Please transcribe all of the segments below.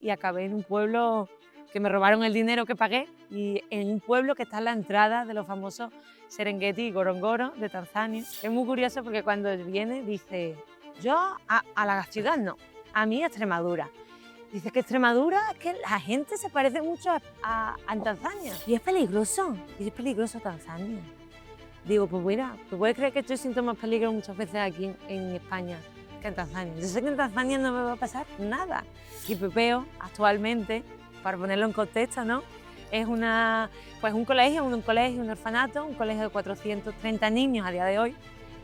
y acabé en un pueblo que me robaron el dinero que pagué y en un pueblo que está en la entrada de los famosos Serengeti y Ngorongoro de Tanzania. Es muy curioso porque cuando viene dice, yo a la ciudad no, a mí a Extremadura. Dice que Extremadura es que la gente se parece mucho a Tanzania y es peligroso, Tanzania. Digo, pues mira, ¿tú puedes creer que yo siento más peligro muchas veces aquí en España que en Tanzania? Yo sé que en Tanzania no me va a pasar nada. Kipepeo, actualmente, para ponerlo en contexto, ¿no? Es un colegio, un orfanato, un colegio de 430 niños a día de hoy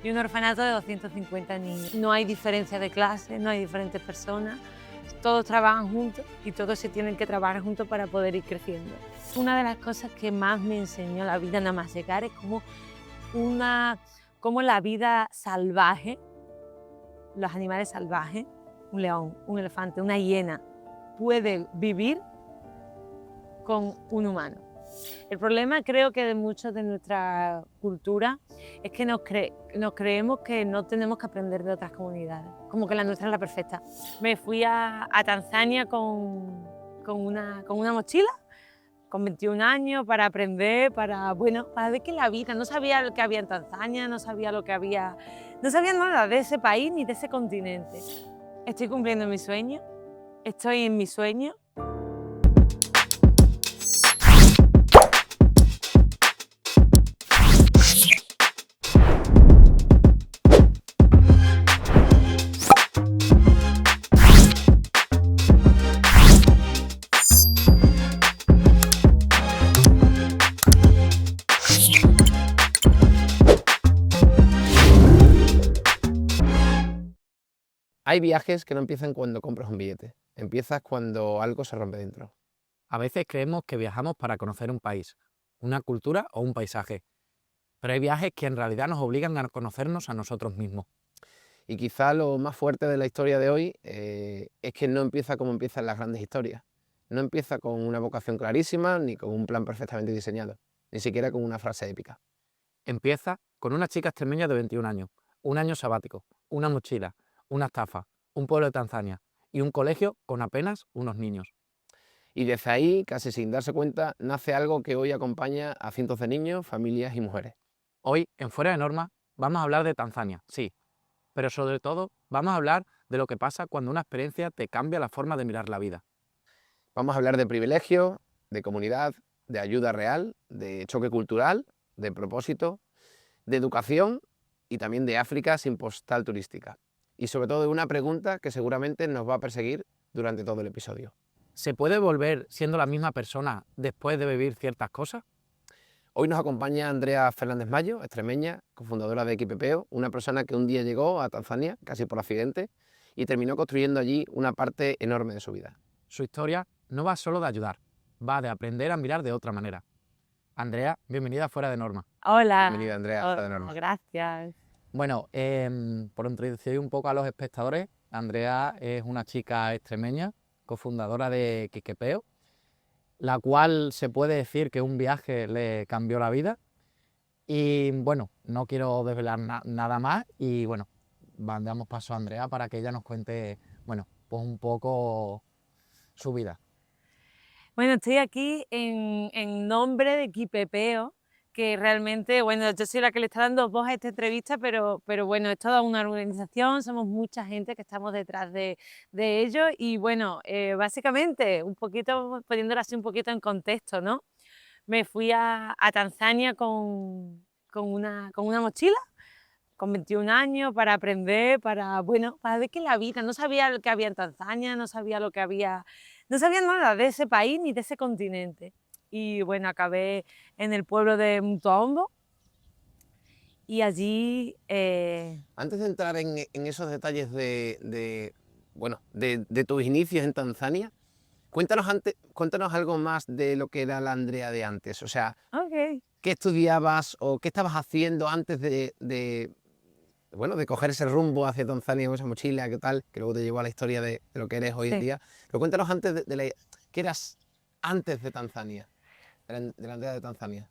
y un orfanato de 250 niños. No hay diferencia de clase, no hay diferentes personas, todos trabajan juntos y todos se tienen que trabajar juntos para poder ir creciendo. Una de las cosas que más me enseñó la vida nada más llegar es cómo la vida salvaje, los animales salvajes, un león, un elefante, una hiena, puede vivir con un humano. El problema creo que de muchos de nuestra cultura es que nos creemos que no tenemos que aprender de otras comunidades, como que la nuestra es la perfecta. Me fui a Tanzania con una mochila, con 21 años, para aprender, para ver que la vida, no sabía lo que había en Tanzania, no sabía nada de ese país ni de ese continente. Estoy cumpliendo mi sueño, estoy en mi sueño. Hay viajes que no empiezan cuando compras un billete, empiezas cuando algo se rompe dentro. A veces creemos que viajamos para conocer un país, una cultura o un paisaje, pero hay viajes que en realidad nos obligan a conocernos a nosotros mismos. Y quizá lo más fuerte de la historia de hoy es que no empieza como empiezan las grandes historias. No empieza con una vocación clarísima ni con un plan perfectamente diseñado, ni siquiera con una frase épica. Empieza con una chica extremeña de 21 años, un año sabático, una mochila, una estafa, un pueblo de Tanzania y un colegio con apenas unos niños. Y desde ahí, casi sin darse cuenta, nace algo que hoy acompaña a cientos de niños, familias y mujeres. Hoy, en Fuera de Norma, vamos a hablar de Tanzania, sí, pero sobre todo vamos a hablar de lo que pasa cuando una experiencia te cambia la forma de mirar la vida. Vamos a hablar de privilegio, de comunidad, de ayuda real, de choque cultural, de propósito, de educación y también de África sin postal turística. Y sobre todo de una pregunta que seguramente nos va a perseguir durante todo el episodio. ¿Se puede volver siendo la misma persona después de vivir ciertas cosas? Hoy nos acompaña Andrea Fernández Mayo, extremeña, cofundadora de Kipepeo, una persona que un día llegó a Tanzania, casi por accidente, y terminó construyendo allí una parte enorme de su vida. Su historia no va solo de ayudar, va de aprender a mirar de otra manera. Andrea, bienvenida a Fuera de Norma. Hola. Bienvenida, Andrea, a Fuera de Norma. Gracias. Bueno, por introducir un poco a los espectadores, Andrea es una chica extremeña, cofundadora de Kipepeo, la cual se puede decir que un viaje le cambió la vida. Y bueno, no quiero desvelar nada más y bueno, damos paso a Andrea para que ella nos cuente, bueno, pues un poco su vida. Bueno, estoy aquí en nombre de Kipepeo, que realmente, bueno, yo soy la que le está dando voz a esta entrevista, pero bueno, es toda una organización, somos mucha gente que estamos detrás de ello y bueno, básicamente, un poquito, poniéndolo así un poquito en contexto, ¿no? Me fui a Tanzania con una mochila, con 21 años, para aprender, para ver que la vida, no sabía lo que había en Tanzania, no sabía nada de ese país ni de ese continente. Y bueno, acabé en el pueblo de Mtombo y allí... Antes de entrar en esos detalles de tus inicios en Tanzania, cuéntanos algo más de lo que era la Andrea de antes. O sea, Okay. ¿qué estudiabas o qué estabas haciendo antes de coger ese rumbo hacia Tanzania con esa mochila, qué tal, que luego te llevó a la historia de lo que eres hoy en día? Pero cuéntanos antes ¿qué eras antes de Tanzania, de la Andrea de Tanzania?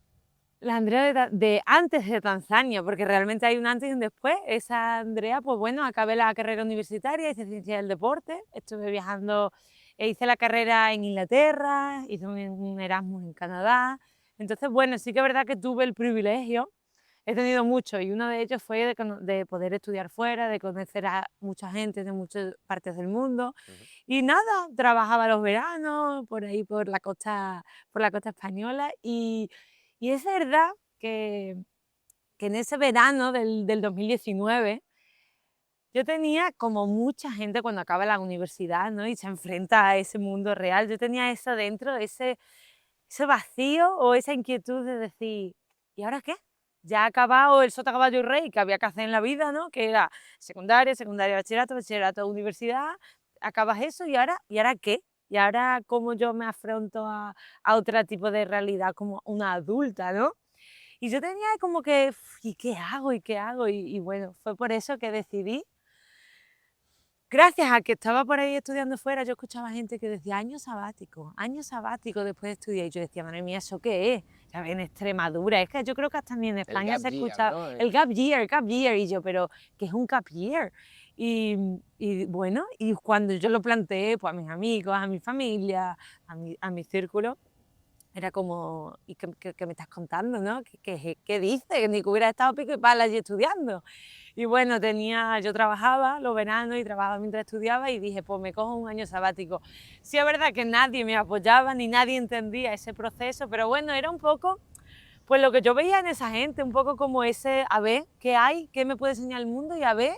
La Andrea de antes de Tanzania, porque realmente hay un antes y un después. Esa Andrea, pues bueno, acabé la carrera universitaria, hice ciencia del deporte, estuve viajando E hice la carrera en Inglaterra, hice un Erasmus en Canadá. Entonces, bueno, sí que es verdad que tuve el privilegio, he tenido muchos, y uno de ellos fue de poder estudiar fuera, de conocer a mucha gente de muchas partes del mundo. Y nada, trabajaba los veranos por ahí, por la costa española. Y es verdad que en ese verano del 2019 yo tenía como mucha gente cuando acaba la universidad, ¿no? Y se enfrenta a ese mundo real. Yo tenía eso dentro, ese vacío o esa inquietud de decir, ¿y ahora qué? Ya ha acabado el sota, caballo y rey que había que hacer en la vida, ¿no? Que era secundaria, bachillerato, bachillerato, universidad. Acabas eso y ahora qué? Y ahora cómo yo me afronto a otro tipo de realidad como una adulta, ¿no? Y yo tenía como que, ¿y qué hago? ¿Y qué hago? Y bueno, fue por eso que decidí. Gracias a que estaba por ahí estudiando fuera, yo escuchaba gente que decía año sabático después de estudiar. Y yo decía, madre mía, ¿eso qué es? Ya en Extremadura, es que yo creo que hasta también en España se escucha ¿no? el gap year. Y yo, pero ¿qué es un gap year? Y bueno, y cuando yo lo planteé pues, a mis amigos, a mi familia, a mi círculo, era como, ¿y qué me estás contando, no? ¿Qué dices? Ni que hubiera estado pico y pala allí estudiando. Y bueno, yo trabajaba los veranos y trabajaba mientras estudiaba y dije, pues me cojo un año sabático. Sí es verdad que nadie me apoyaba ni nadie entendía ese proceso, pero bueno, era un poco, pues lo que yo veía en esa gente, un poco como ese, a ver qué hay, qué me puede enseñar el mundo y a ver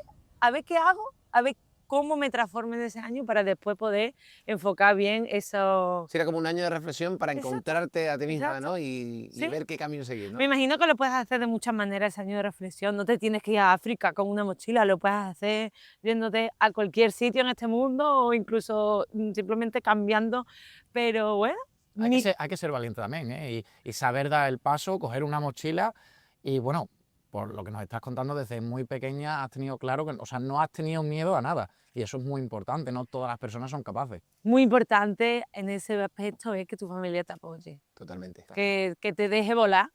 qué hago, a ver cómo me transformo en ese año para después poder enfocar bien eso. Sí, era como un año de reflexión para Exacto, encontrarte a ti misma, exacto. ¿no? Y Sí. ver qué camino seguir, ¿no? Me imagino que lo puedes hacer de muchas maneras ese año de reflexión. No te tienes que ir a África con una mochila, lo puedes hacer yéndote a cualquier sitio en este mundo o incluso simplemente cambiando. Pero bueno, Hay que ser valiente también, ¿eh? Y saber dar el paso, coger una mochila y bueno, por lo que nos estás contando, desde muy pequeña has tenido claro que, o sea, no has tenido miedo a nada y eso es muy importante, no todas las personas son capaces. muy importante en ese aspecto es que tu familia te apoye, Totalmente. que te deje volar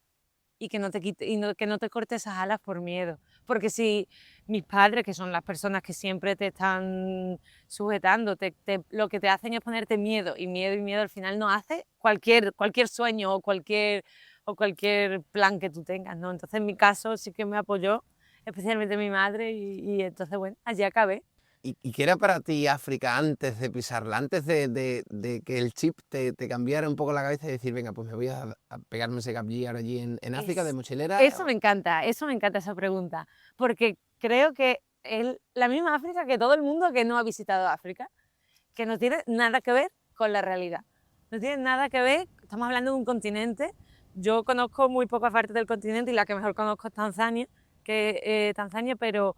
y que no te quite, que no te corte esas alas por miedo. Porque si mis padres, que son las personas que siempre te están sujetando, lo que te hacen es ponerte miedo, y miedo al final no hace cualquier sueño o cualquier plan que tú tengas, ¿no? Entonces en mi caso sí que me apoyó, especialmente mi madre, y entonces bueno, allí acabé. ¿Y qué era para ti África antes de pisarla, antes de que el chip te cambiara un poco la cabeza y decir, venga, pues me voy a pegarme ese gap year allí en África de mochilera? Eso me encanta esa pregunta, porque creo que es la misma África que todo el mundo que no ha visitado África, que no tiene nada que ver con la realidad. No tiene nada que ver, estamos hablando de un continente. Yo conozco muy pocas partes del continente y la que mejor conozco es Tanzania, pero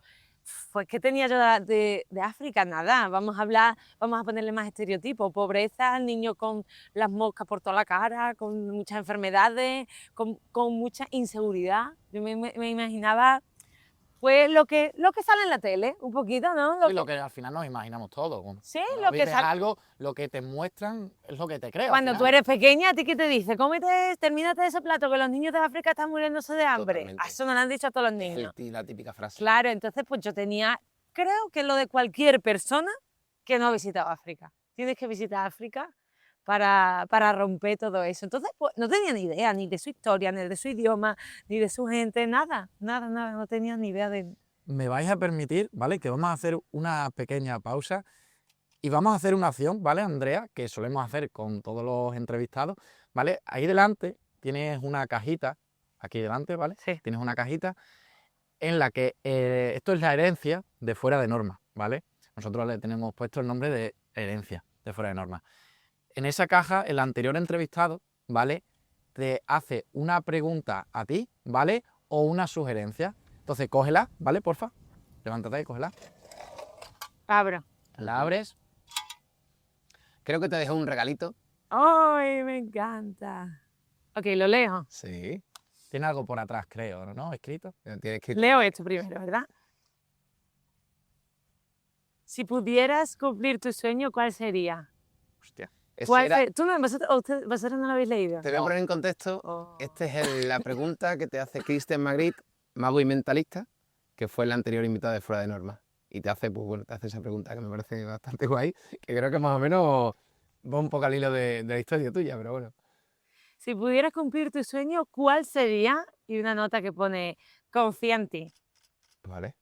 pues ¿qué tenía yo de África? Nada, vamos a ponerle más estereotipos, pobreza, niños con las moscas por toda la cara, con muchas enfermedades, con mucha inseguridad. Yo me imaginaba pues lo que sale en la tele, un poquito, ¿no? Lo que al final nos imaginamos todos. Sí, Cuando lo que vives sale. algo, lo que te muestran es lo que te creas. Cuando tú eres pequeña, ¿a ti qué te dice? Termínate ese plato, que los niños de África están muriéndose de hambre. Totalmente. Eso no lo han dicho a todos los niños. La típica frase. Claro, entonces pues yo tenía, creo que lo de cualquier persona que no ha visitado África. Tienes que visitar África para romper todo eso. Entonces pues no tenía ni idea, ni de su historia, ni de su idioma, ni de su gente, nada, no tenía ni idea de... Me vais a permitir, ¿vale? Que vamos a hacer una pequeña pausa y vamos a hacer una acción, ¿vale, Andrea? Que solemos hacer con todos los entrevistados, ¿vale? Ahí delante tienes una cajita, aquí delante, ¿vale? Sí. Tienes una cajita en la que esto es la herencia de fuera de norma, ¿vale? Nosotros le tenemos puesto el nombre de herencia de fuera de norma. En esa caja, el anterior entrevistado, ¿vale? Te hace una pregunta a ti, ¿vale? O una sugerencia. Entonces, cógela, ¿vale? Porfa. Levántate y cógela. Abro. La abres. Creo que te dejo un regalito. ¡Ay, me encanta! Ok, lo leo. Sí. Tiene algo por atrás, creo, ¿no? Escrito. Tienes que... Leo esto primero, ¿verdad? Si pudieras cumplir tu sueño, ¿cuál sería? Hostia. ¿Vosotros no lo habéis leído? Te voy a poner en contexto. Oh. Esta es la pregunta que te hace Christian Magritte, mago y mentalista, que fue el anterior invitado de Fuera de Norma. Y te hace esa pregunta que me parece bastante guay, que creo que más o menos va un poco al hilo de la historia tuya, pero bueno. Si pudieras cumplir tu sueño, ¿cuál sería? Y una nota que pone, confía en ti, Vale.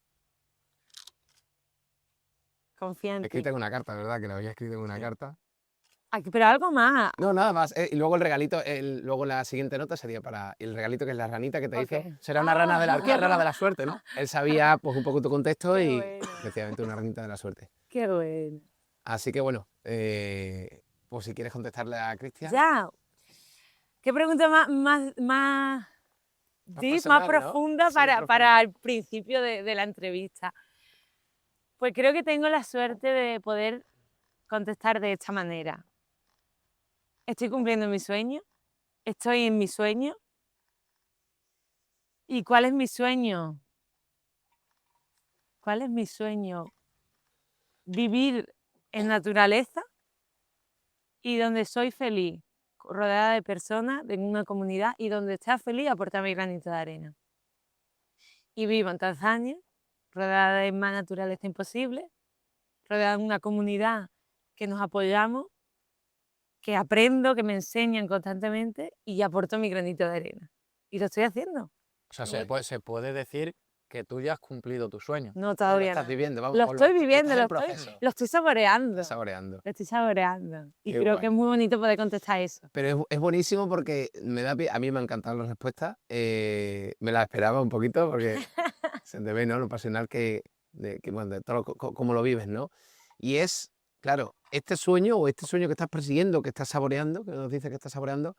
confía en ti. Escrita en una carta, ¿verdad? Que lo había escrito en una carta. Aquí, pero algo más. No, nada más. Y luego el regalito, luego la siguiente nota sería para el regalito, que es la ranita que te Ok. hizo. Será una rana de la, qué rana de la suerte, ¿no? Él sabía pues un poco tu contexto Qué y bueno. efectivamente una ranita de la suerte. Qué bueno. Así que bueno, pues si quieres contestarle a Cristian. Ya. ¿Qué pregunta más deep, personal, más ¿no? profunda Sí, para, profunda. para el principio de la entrevista? Pues creo que tengo la suerte de poder contestar de esta manera. Estoy cumpliendo mi sueño, estoy en mi sueño. ¿Y cuál es mi sueño? ¿Cuál es mi sueño? Vivir en naturaleza y donde soy feliz, rodeada de personas, en una comunidad, y donde esté feliz aportar mi granito de arena. Y vivo en Tanzania, rodeada de más naturaleza imposible, rodeada de una comunidad que nos apoyamos, que aprendo, que me enseñan constantemente y aporto mi granito de arena. Y lo estoy haciendo. O sea, se puede decir que tú ya has cumplido tu sueño. No, Lo todavía estás no. viviendo, vamos. Lo o estoy viviendo, estás en lo proceso. estoy saboreando. Estás saboreando. Lo estoy saboreando. Y Qué creo guay. que es muy bonito poder contestar eso. Pero es buenísimo porque a mí me han encantado las respuestas. Me las esperaba un poquito porque se te ve, ¿no? Lo pasional bueno, de todo cómo lo vives, ¿no? Y es, claro, este sueño que estás persiguiendo, que estás saboreando, que nos dice que estás saboreando,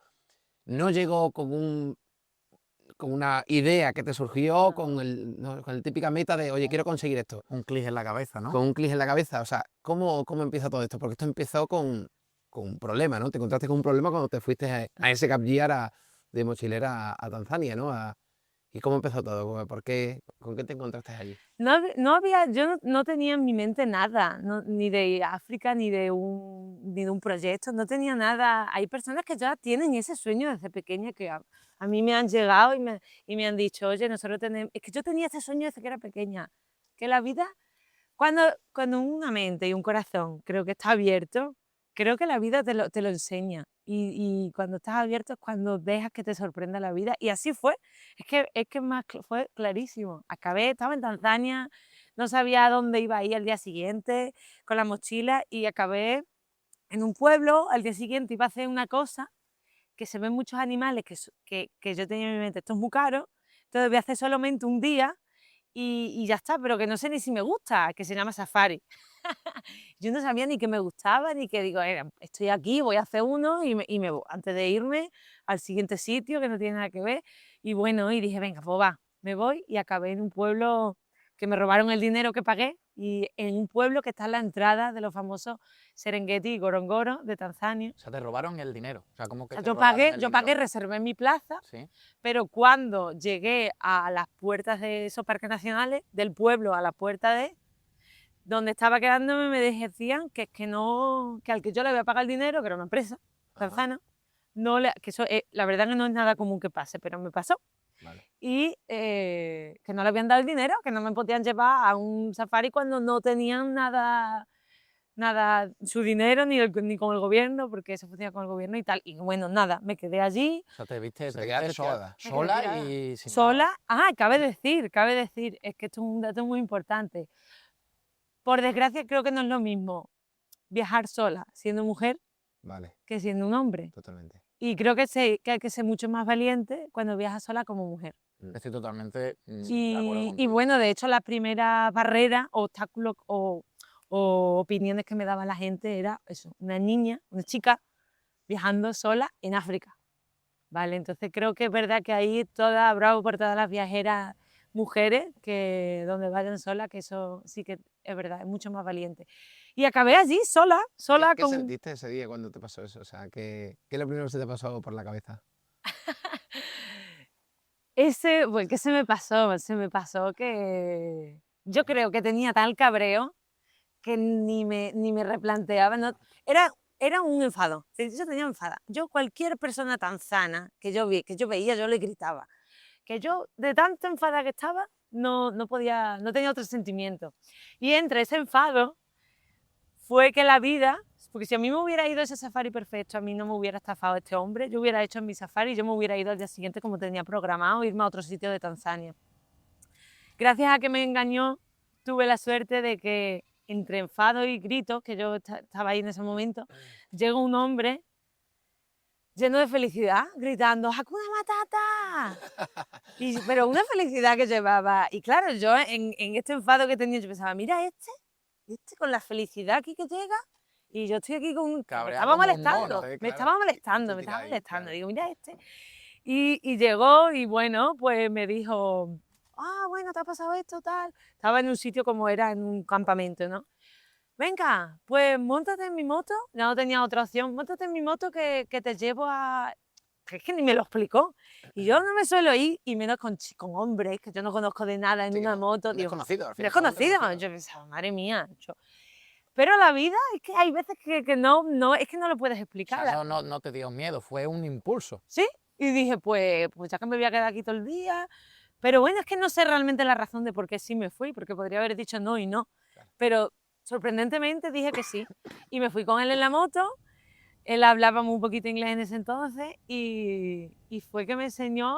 no llegó con una idea que te surgió, con la típica meta de, oye, quiero conseguir esto. Un clic en la cabeza, ¿no? Con un clic en la cabeza. O sea, ¿cómo empieza todo esto? Porque esto empezó con un problema, ¿no? Te encontraste con un problema cuando te fuiste a ese Gap Year de mochilera a Tanzania, ¿no? ¿Y cómo empezó todo? ¿Con qué te encontraste allí? Yo no tenía en mi mente nada, ni de África, ni de un proyecto, no tenía nada. Hay personas que ya tienen ese sueño desde pequeña que a mí me han llegado y me han dicho, oye, nosotros tenemos... Es que yo tenía ese sueño desde que era pequeña, que la vida, cuando una mente y un corazón creo que está abierto, creo que la vida te lo enseña. Y cuando estás abierto es cuando dejas que te sorprenda la vida. Y así fue. Es que fue clarísimo. Estaba en Tanzania, no sabía a dónde iba a ir al día siguiente con la mochila y acabé en un pueblo. Al día siguiente iba a hacer una cosa que se ven muchos animales que yo tenía en mi mente. Esto es muy caro, entonces voy a hacer solamente un día y ya está, pero que no sé ni si me gusta, que se llama safari. Yo no sabía ni que me gustaba, ni que digo, estoy aquí, voy a hacer uno y me voy, antes de irme al siguiente sitio que no tiene nada que ver. Y bueno, y dije, venga, pues va, me voy y acabé en un pueblo que me robaron el dinero que pagué y en un pueblo que está en la entrada de los famosos Serengeti y Gorongoro de Tanzania. O sea, te robaron el dinero. O sea, ¿cómo que te Yo robaron pagué, el yo dinero? pagué, reservé mi plaza, Sí. pero cuando llegué a las puertas de esos parques nacionales, del pueblo a la puerta de donde estaba quedándome, me decían que es que no, que al que yo le había pagado el dinero, que era una empresa tanzana, que eso, la verdad que no es nada común que pase, pero me pasó. Vale. Y que no le habían dado el dinero, que no me podían llevar a un safari cuando no tenían nada su dinero ni con el gobierno, porque eso funciona con el gobierno y tal. Y bueno, nada, me quedé allí. O sea, te viste quedaste sola. sola. Sola y sin Sola. nada. Cabe decir, es que esto es un dato muy importante. Por desgracia, creo que no es lo mismo viajar sola siendo mujer Vale, que siendo un hombre. totalmente. Y creo que hay que ser mucho más valiente cuando viajas sola como mujer. Estoy totalmente de acuerdo Y contigo. bueno, de hecho, la primera barrera, obstáculo o opiniones que me daba la gente era eso, una niña, una chica viajando sola en África. Vale, entonces creo que es verdad que ahí bravo por todas las viajeras mujeres que donde vayan solas, que eso sí que es verdad, es mucho más valiente. Y acabé allí sola ¿Qué sentiste ese día cuando te pasó eso? O sea, ¿qué es lo primero que se te pasó por la cabeza? Pues, ¿qué se me pasó? Se me pasó que yo creo que tenía tal cabreo que ni me replanteaba. No, era un enfado. Yo tenía enfada. Yo, cualquier persona tanzana que yo veía, yo le gritaba. Que yo, de tanto enfada que estaba, no tenía otro sentimiento. Y entre ese enfado fue que la vida Porque si a mí me hubiera ido ese safari perfecto, a mí no me hubiera estafado este hombre, yo hubiera hecho mi safari y yo me hubiera ido al día siguiente como tenía programado, irme a otro sitio de Tanzania. Gracias a que me engañó, tuve la suerte de que entre enfado y gritos, que yo estaba ahí en ese momento, llegó un hombre lleno de felicidad, gritando ¡Hakuna Matata! Pero una felicidad que llevaba. Y claro, yo en este enfado que tenía, yo pensaba, mira este con la felicidad aquí que llega, y yo estoy aquí con... Cabreado me estaba como un molestando, mono, claro. me estaba molestando, Tú me estaba tiras ahí, molestando. claro. Digo, mira este. Y llegó y bueno, pues me dijo, bueno, te ha pasado esto, tal. Estaba en un sitio como era en un campamento, ¿no? Venga, pues móntate en mi moto, ya no tenía otra opción, móntate en mi moto que te llevo a... Que es que ni me lo explicó. Y yo no me suelo ir, y menos con hombres, que yo no conozco de nada en Sí, una moto. un Digo, desconocido, al fin y al cabo, un desconocido. Yo pensaba, madre mía. Pero la vida es que hay veces que no, es que no lo puedes O explicar. sea, no te dio miedo, fue un impulso. ¿Sí? Y dije, pues ya que me voy a quedar aquí todo el día. Pero bueno, es que no sé realmente la razón de por qué sí me fui, porque podría haber dicho no y no. Claro. Pero sorprendentemente dije que sí. Y me fui con él en la moto. Él hablaba muy poquito inglés en ese entonces y fue que me enseñó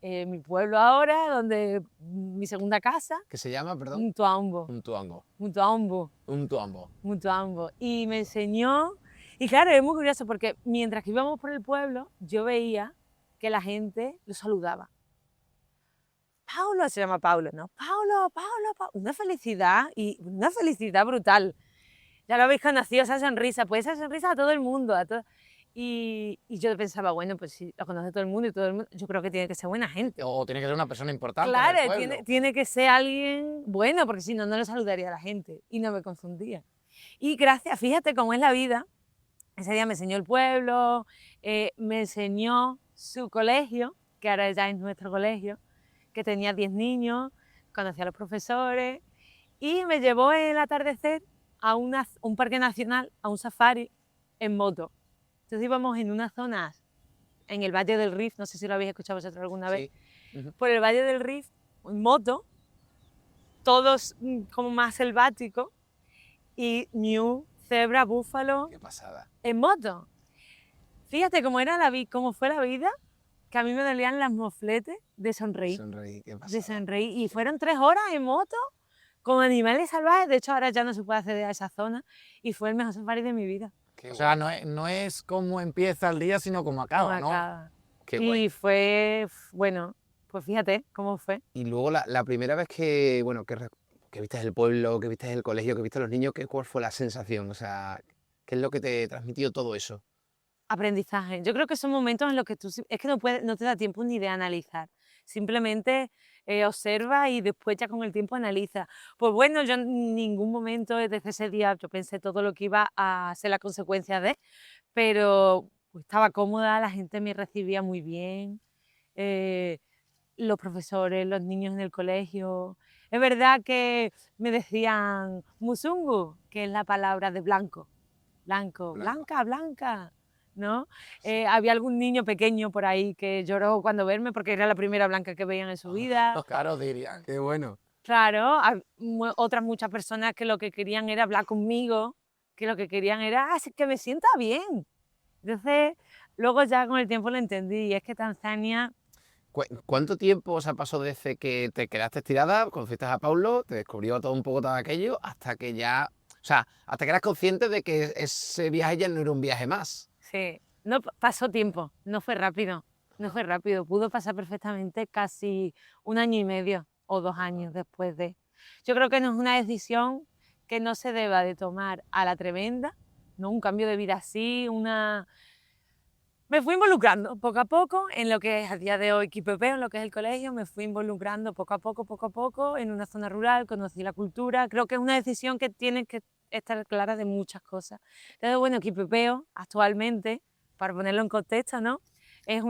mi pueblo ahora, donde mi segunda casa, ¿Qué se llama, perdón? Mutuambo. Un tuango. Mutuambo. Un tuambo. Mutuambo. Y me enseñó, y claro, es muy curioso porque mientras que íbamos por el pueblo, yo veía que la gente lo saludaba. Paulo, se llama Paulo, ¿no? Paulo, una felicidad, y una felicidad brutal. Ya lo habéis conocido, esa sonrisa, pues esa sonrisa a todo el mundo. Y yo pensaba, bueno, pues si lo conoce todo el mundo y todo el mundo, yo creo que tiene que ser buena gente. O tiene que ser una persona importante en Claro, el pueblo. tiene que ser alguien bueno, porque si no, no lo saludaría a la gente y no me confundía. Y gracias, fíjate cómo es la vida. Ese día me enseñó el pueblo, me enseñó su colegio, que ahora ya es nuestro colegio, que tenía 10 niños, conocí a los profesores y me llevó el atardecer a un parque nacional, a un safari en moto. Entonces íbamos en unas zonas en el Valle del Rif, no sé si lo habéis escuchado vosotros alguna vez, Sí. por el Valle del Rif, en moto, todos como más selváticos, y ñu, cebra, búfalo, Qué pasada. en moto. Fíjate cómo fue la vida, que a mí me dolían las mofletes de sonreír. Sonreí, qué De pasada. sonreír. Y fueron 3 horas en moto con animales salvajes. De hecho, ahora ya no se puede acceder a esa zona y fue el mejor safari de mi vida. Qué O sea, guay. no es cómo empieza el día, sino cómo acaba, ¿no? Acá. Qué Y guay. fue, bueno, pues fíjate cómo fue. Y luego la primera vez que, bueno, que viste el pueblo, que viste el colegio, que viste a los niños, ¿cuál fue la sensación? O sea, ¿qué es lo que te transmitió todo eso? Aprendizaje. Yo creo que son momentos en los que es que no te da tiempo ni de analizar. Simplemente observa y después ya con el tiempo analiza. Pues bueno, yo en ningún momento desde ese día yo pensé todo lo que iba a ser la consecuencia de, pero pues, estaba cómoda, la gente me recibía muy bien, los profesores, los niños en el colegio. Es verdad que me decían musungu, que es la palabra de blanco. Blanco, Blanco. blanca, blanca, ¿no? Había algún niño pequeño por ahí que lloró cuando verme porque era la primera blanca que veían en su vida. Claro, dirían. Qué bueno. Claro, otras muchas personas que lo que querían era hablar conmigo, que lo que querían era que me sienta bien. Entonces, luego ya con el tiempo lo entendí, y es que Tanzania... ¿Cuánto tiempo o sea, pasó desde que te quedaste estirada, conociste a Paulo, te descubrió todo un poco todo aquello, hasta que ya, o sea, hasta que eras consciente de que ese viaje ya no era un viaje más? Sí, no pasó tiempo, no fue rápido, pudo pasar perfectamente casi 1 año y medio o 2 años después de... Yo creo que no es una decisión que no se deba de tomar a la tremenda, ¿no? Un cambio de vida así, Me fui involucrando poco a poco en lo que es a día de hoy Quipepeo, en lo que es el colegio, me fui involucrando poco a poco, en una zona rural, conocí la cultura. Creo que es una decisión que tiene que estar clara de muchas cosas. Entonces, bueno, Quipepeo actualmente, para ponerlo en contexto, ¿no? Es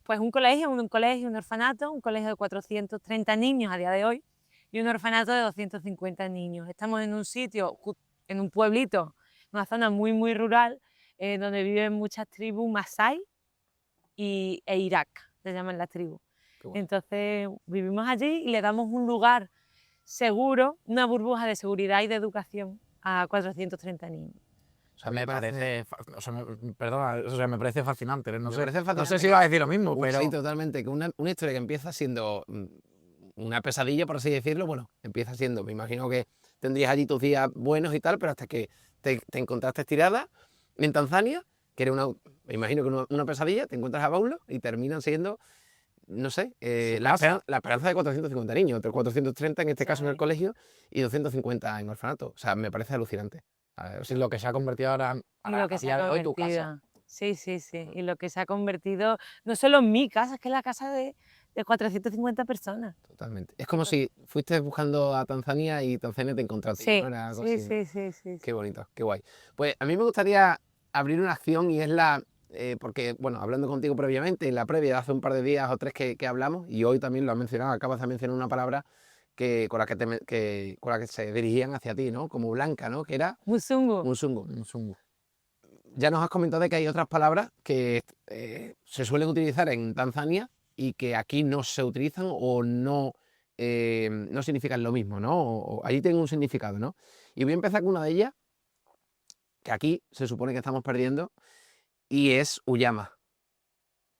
pues un colegio, un orfanato, un colegio de 430 niños a día de hoy y un orfanato de 250 niños. Estamos en un sitio, en un pueblito, una zona muy, muy rural, donde viven muchas tribus masái e Irak, se llaman las tribus. Bueno. Entonces vivimos allí y le damos un lugar seguro, una burbuja de seguridad y de educación a 430 niños. O sea, Me parece, perdona, o sea, me parece fascinante. No Me sé, parece no fascinante sé si iba a decir lo mismo, que- pero Sí, totalmente. Que una historia que empieza siendo una pesadilla, por así decirlo, bueno, empieza siendo, me imagino que tendrías allí tus días buenos y tal, pero hasta que te encontraste estirada en Tanzania, que era me imagino que una pesadilla, te encuentras a Paulo y terminan siendo, no sé, Su la, casa. la esperanza de 450 niños, 430 en este caso en el Sí. colegio y 250 en orfanato. O sea, me parece alucinante. A ver, sí, lo que se ha convertido ahora Y lo que a se ha día de hoy tu casa. convertido. Sí, sí, sí. Y lo que se ha convertido, no solo en mi casa, es que es la casa de 450 personas. Totalmente. Es como si fuiste buscando a Tanzania y Tanzania te encontró a ti, ¿no? Sí, Era algo sí, así, ¿no? sí, sí, sí. Qué bonito, qué guay. Pues a mí me gustaría abrir una acción y es porque, bueno, hablando contigo previamente, en la previa de hace un par de días o tres que hablamos, y hoy también lo has mencionado, acabas de mencionar una palabra con la que se dirigían hacia ti, ¿no? Como blanca, ¿no? Que era Musungu. musungu. Un zungo. Ya nos has comentado de que hay otras palabras que se suelen utilizar en Tanzania y que aquí no se utilizan o no significan lo mismo, ¿no? O allí tienen un significado, ¿no? Y voy a empezar con una de ellas, que aquí se supone que estamos perdiendo, y es Uyama.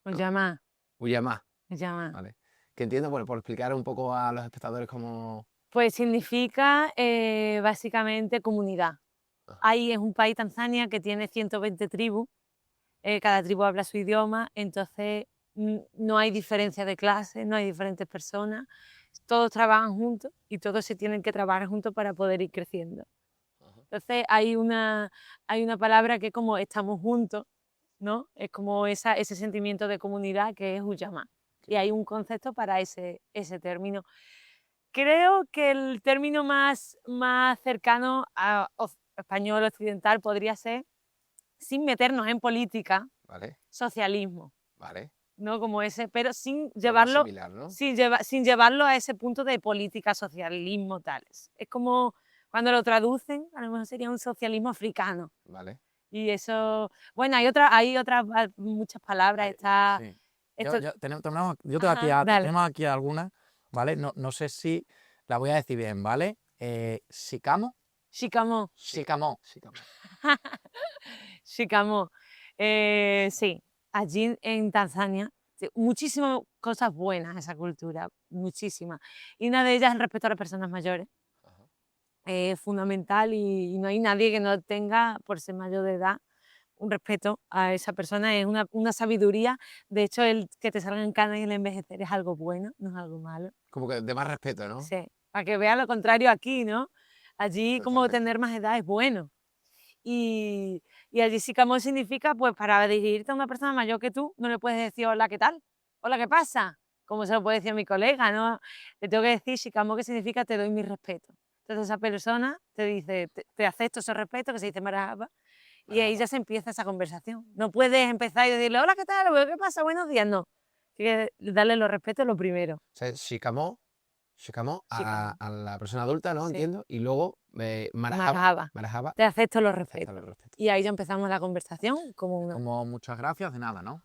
Llama, Uyama, llama. ¿vale? Que entiendo, bueno, por explicar un poco a los espectadores cómo... Pues significa básicamente comunidad. Ajá. Ahí es un país, Tanzania, que tiene 120 tribus. Cada tribu habla su idioma, entonces no hay diferencia de clase, no hay diferentes personas. Todos trabajan juntos y todos se tienen que trabajar juntos para poder ir creciendo. Ajá. Entonces hay una palabra que es como estamos juntos, ¿no? Es como ese sentimiento de comunidad que es Uyama. Y hay un concepto para ese término. Creo que el término más cercano a español occidental podría ser, sin meternos en política, ¿Vale? socialismo, ¿Vale? ¿no? Como ese, pero sin Lo más llevarlo, similar, ¿no? sin llevarlo a ese punto de política, socialismo, tales. Es como cuando lo traducen, a lo mejor sería un socialismo africano. ¿Vale? Y eso, bueno, hay otras muchas palabras. Está Sí. esto, Tenemos dale. aquí algunas, ¿vale? No sé si la voy a decir bien, ¿vale? Sicamo. Shikamo. Sicamo. Shikamo. Sí, allí en Tanzania, muchísimas cosas buenas esa cultura, muchísimas. Y una de ellas es el respeto a las personas mayores. Ajá. Es fundamental y no hay nadie que no tenga, por ser mayor de edad, un respeto a esa persona. Es una sabiduría. De hecho, el que te salgan canas y el envejecer es algo bueno, no es algo malo. Como que de más respeto, ¿no? Sí, para que vea lo contrario aquí, ¿no? Allí como Totalmente. tener más edad es bueno. Y allí Sicamo significa, pues para dirigirte a una persona mayor que tú, no le puedes decir hola, ¿qué tal? Hola, ¿qué pasa? Como se lo puede decir a mi colega, ¿no? Le tengo que decir Sicamo, que significa te doy mi respeto. Entonces esa persona te dice, te acepto ese respeto, que se dice marahaba, y ahí ya se empieza esa conversación. No puedes empezar y decirle, hola, ¿qué tal? ¿Qué pasa? Buenos días. No. Tienes que darle los respetos lo primero. O sea, shikamo Shikamo. a la persona adulta, ¿no? Sí. Entiendo. Y luego Marahaba. marahaba, Te acepto los acepta respetos. los respetos. Y ahí ya empezamos la conversación como una... Como muchas gracias de nada, ¿no?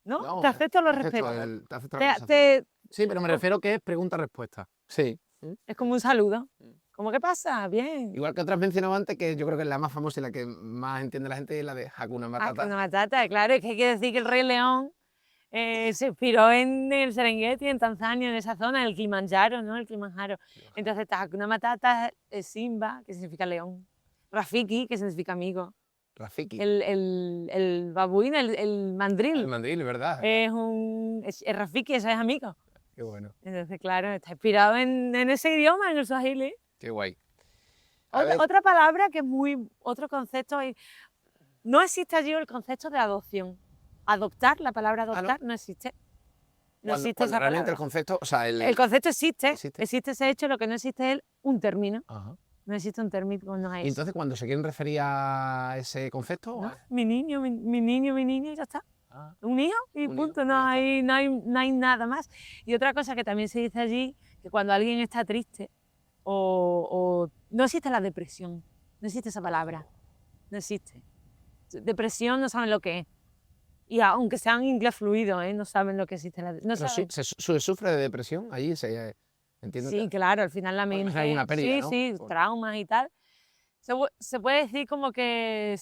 ¿No? No, Te acepto los te acepto respetos. te acepto la Te- conversación. te- Sí, pero me refiero que es pregunta-respuesta. Sí. es como un saludo. ¿Cómo que pasa? Bien. Igual que otras mencionaba antes, que yo creo que es la más famosa y la que más entiende la gente, es la de Hakuna Matata. Hakuna Matata, claro, es que hay que decir que el Rey León se inspiró en el Serengeti, en Tanzania, en esa zona, en el Kilimanjaro, ¿no? El Kilimanjaro. Entonces está Hakuna Matata, Simba, que significa león. Rafiki, que significa amigo. Rafiki. El babuín, el mandril. El mandril, ¿verdad? El Rafiki, eso es amigo. Qué bueno, Entonces, claro, está inspirado en ese idioma, en el swahili. qué guay. A ver, Otra palabra que es otro concepto, no existe allí el concepto de adopción. Adoptar, la palabra adoptar, no existe. No existe cuando esa realmente palabra. el concepto, o sea, El concepto existe, existe. existe ese hecho, lo que no existe es un término. Ajá. No existe un término, no Y es. entonces, cuando se quieren referir a ese concepto, ¿No? Mi niño, y ya está. Ah, Un hijo y Un punto, hijo, no y ya hay nada más. Y otra cosa que también se dice allí, que cuando alguien está triste o no existe la depresión, no existe esa palabra, no existe. Depresión no saben lo que es. Y aunque sean inglés fluido, no saben lo que existe la no pero saben. se sufre de depresión allí, entiendo Sí, que claro, al final la puede mente. ser alguna pérdida, Sí, ¿no? sí, traumas y tal. Se puede decir como que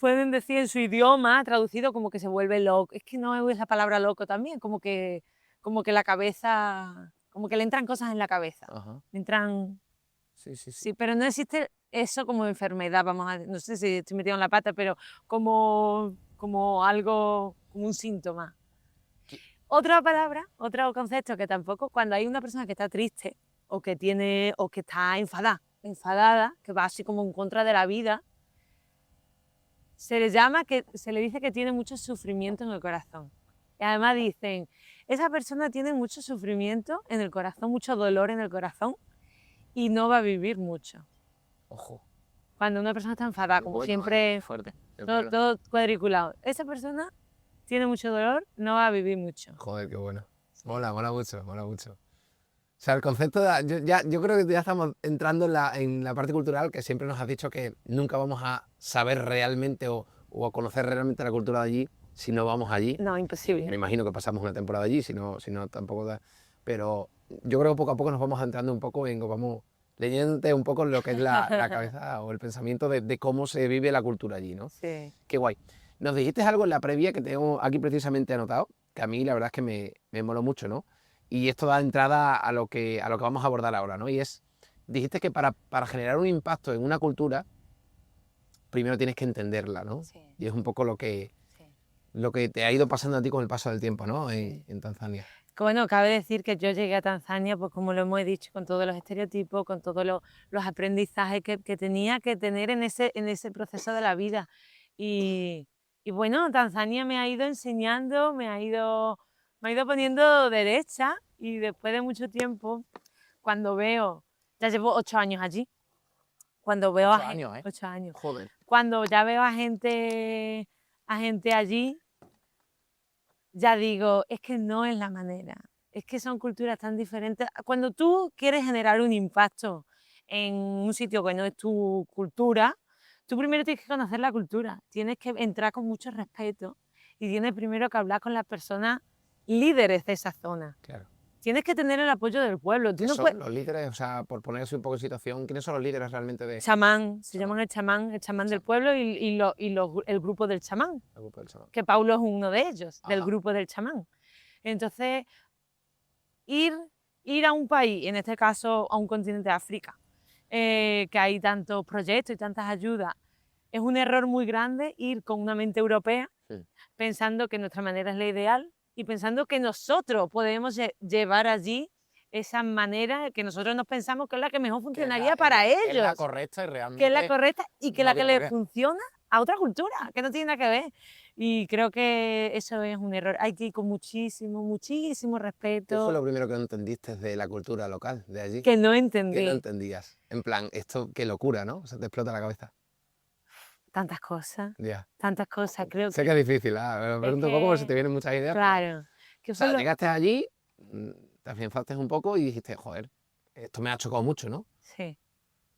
pueden decir en su idioma, traducido como que se vuelve loco. Es que no es la palabra loco también, como que la cabeza, como que le entran cosas en la cabeza. Ajá. Le entran... Sí, sí, sí. Sí, pero no existe eso como enfermedad, vamos a... No sé si estoy metido en la pata, pero como algo, como un síntoma. Otra palabra, otro concepto que tampoco, cuando hay una persona que está triste o que está enfadada, que va así como en contra de la vida, se le dice que tiene mucho sufrimiento en el corazón. Y además dicen, esa persona tiene mucho sufrimiento en el corazón, mucho dolor en el corazón y no va a vivir mucho. Ojo. Cuando una persona está enfadada, como Bueno, siempre, fuerte. todo cuadriculado. Esa persona tiene mucho dolor, no va a vivir mucho. Joder, qué bueno. Mola mucho, mola mucho. O sea, el concepto yo creo que ya estamos entrando en la parte cultural, que siempre nos has dicho que nunca vamos a saber realmente o a conocer realmente la cultura de allí si no vamos allí. No, Me imposible. imagino que pasamos una temporada allí, si no tampoco da. Pero yo creo que poco a poco nos vamos adentrando un poco vamos leyéndote un poco lo que es la cabeza o el pensamiento de cómo se vive la cultura allí, ¿no? Sí. Qué guay. Nos dijiste algo en la previa que tengo aquí precisamente anotado, que a mí la verdad es que me moló mucho, ¿no? Y esto da entrada a lo que vamos a abordar ahora, ¿no? Y dijiste que para generar un impacto en una cultura, primero tienes que entenderla, ¿no? Sí. Y es un poco lo que te ha ido pasando a ti con el paso del tiempo, ¿no? En Tanzania. Bueno, cabe decir que yo llegué a Tanzania, pues como lo hemos dicho, con todos los estereotipos, con todos los aprendizajes que tenía que tener en ese proceso de la vida. Y bueno, Tanzania me ha ido enseñando, me ha ido poniendo derecha, y después de mucho tiempo, cuando veo, ya llevo 8 años allí, cuando veo 8 años, ¿eh? 8 años. Joder. Cuando ya veo a gente allí, ya digo, es que no es la manera, es que son culturas tan diferentes. Cuando tú quieres generar un impacto en un sitio que no es tu cultura, tú primero tienes que conocer la cultura, tienes que entrar con mucho respeto y tienes primero que hablar con las personas líderes de esa zona. Claro. Tienes que tener el apoyo del pueblo. Tú ¿Qué no son puedes... los líderes? O sea, por ponerse un poco en situación, ¿quiénes son los líderes realmente de Chamán, se llaman el chamán del pueblo el grupo del chamán, del grupo del Chamán? que Paulo es uno de ellos, del Ajá. grupo del chamán. Entonces, ir a un país, en este caso a un continente de África, que hay tantos proyectos y tantas ayudas, es un error muy grande ir con una mente europea, Sí. pensando que nuestra manera es la ideal y pensando que nosotros podemos llevar allí esa manera que nosotros nos pensamos que es la que mejor funcionaría para ellos. Es la correcta y realmente... Que es la correcta y que no la que tiene por le qué. funciona a otra cultura, que no tiene nada que ver. Y creo que eso es un error. Hay que ir con muchísimo ¿Qué fue respeto, lo primero que no entendiste de la cultura local de allí? que no ¿Qué entendí no entendías? En plan, esto, qué locura, ¿no? O sea, te explota la cabeza. tantas cosas, Ya. creo Sé que... que es difícil, me lo pregunto un poco porque se te vienen muchas ideas. Claro. Que O sea, fue lo- llegaste allí, te afianzaste un poco y dijiste, joder, esto me ha chocado mucho, ¿no? Sí.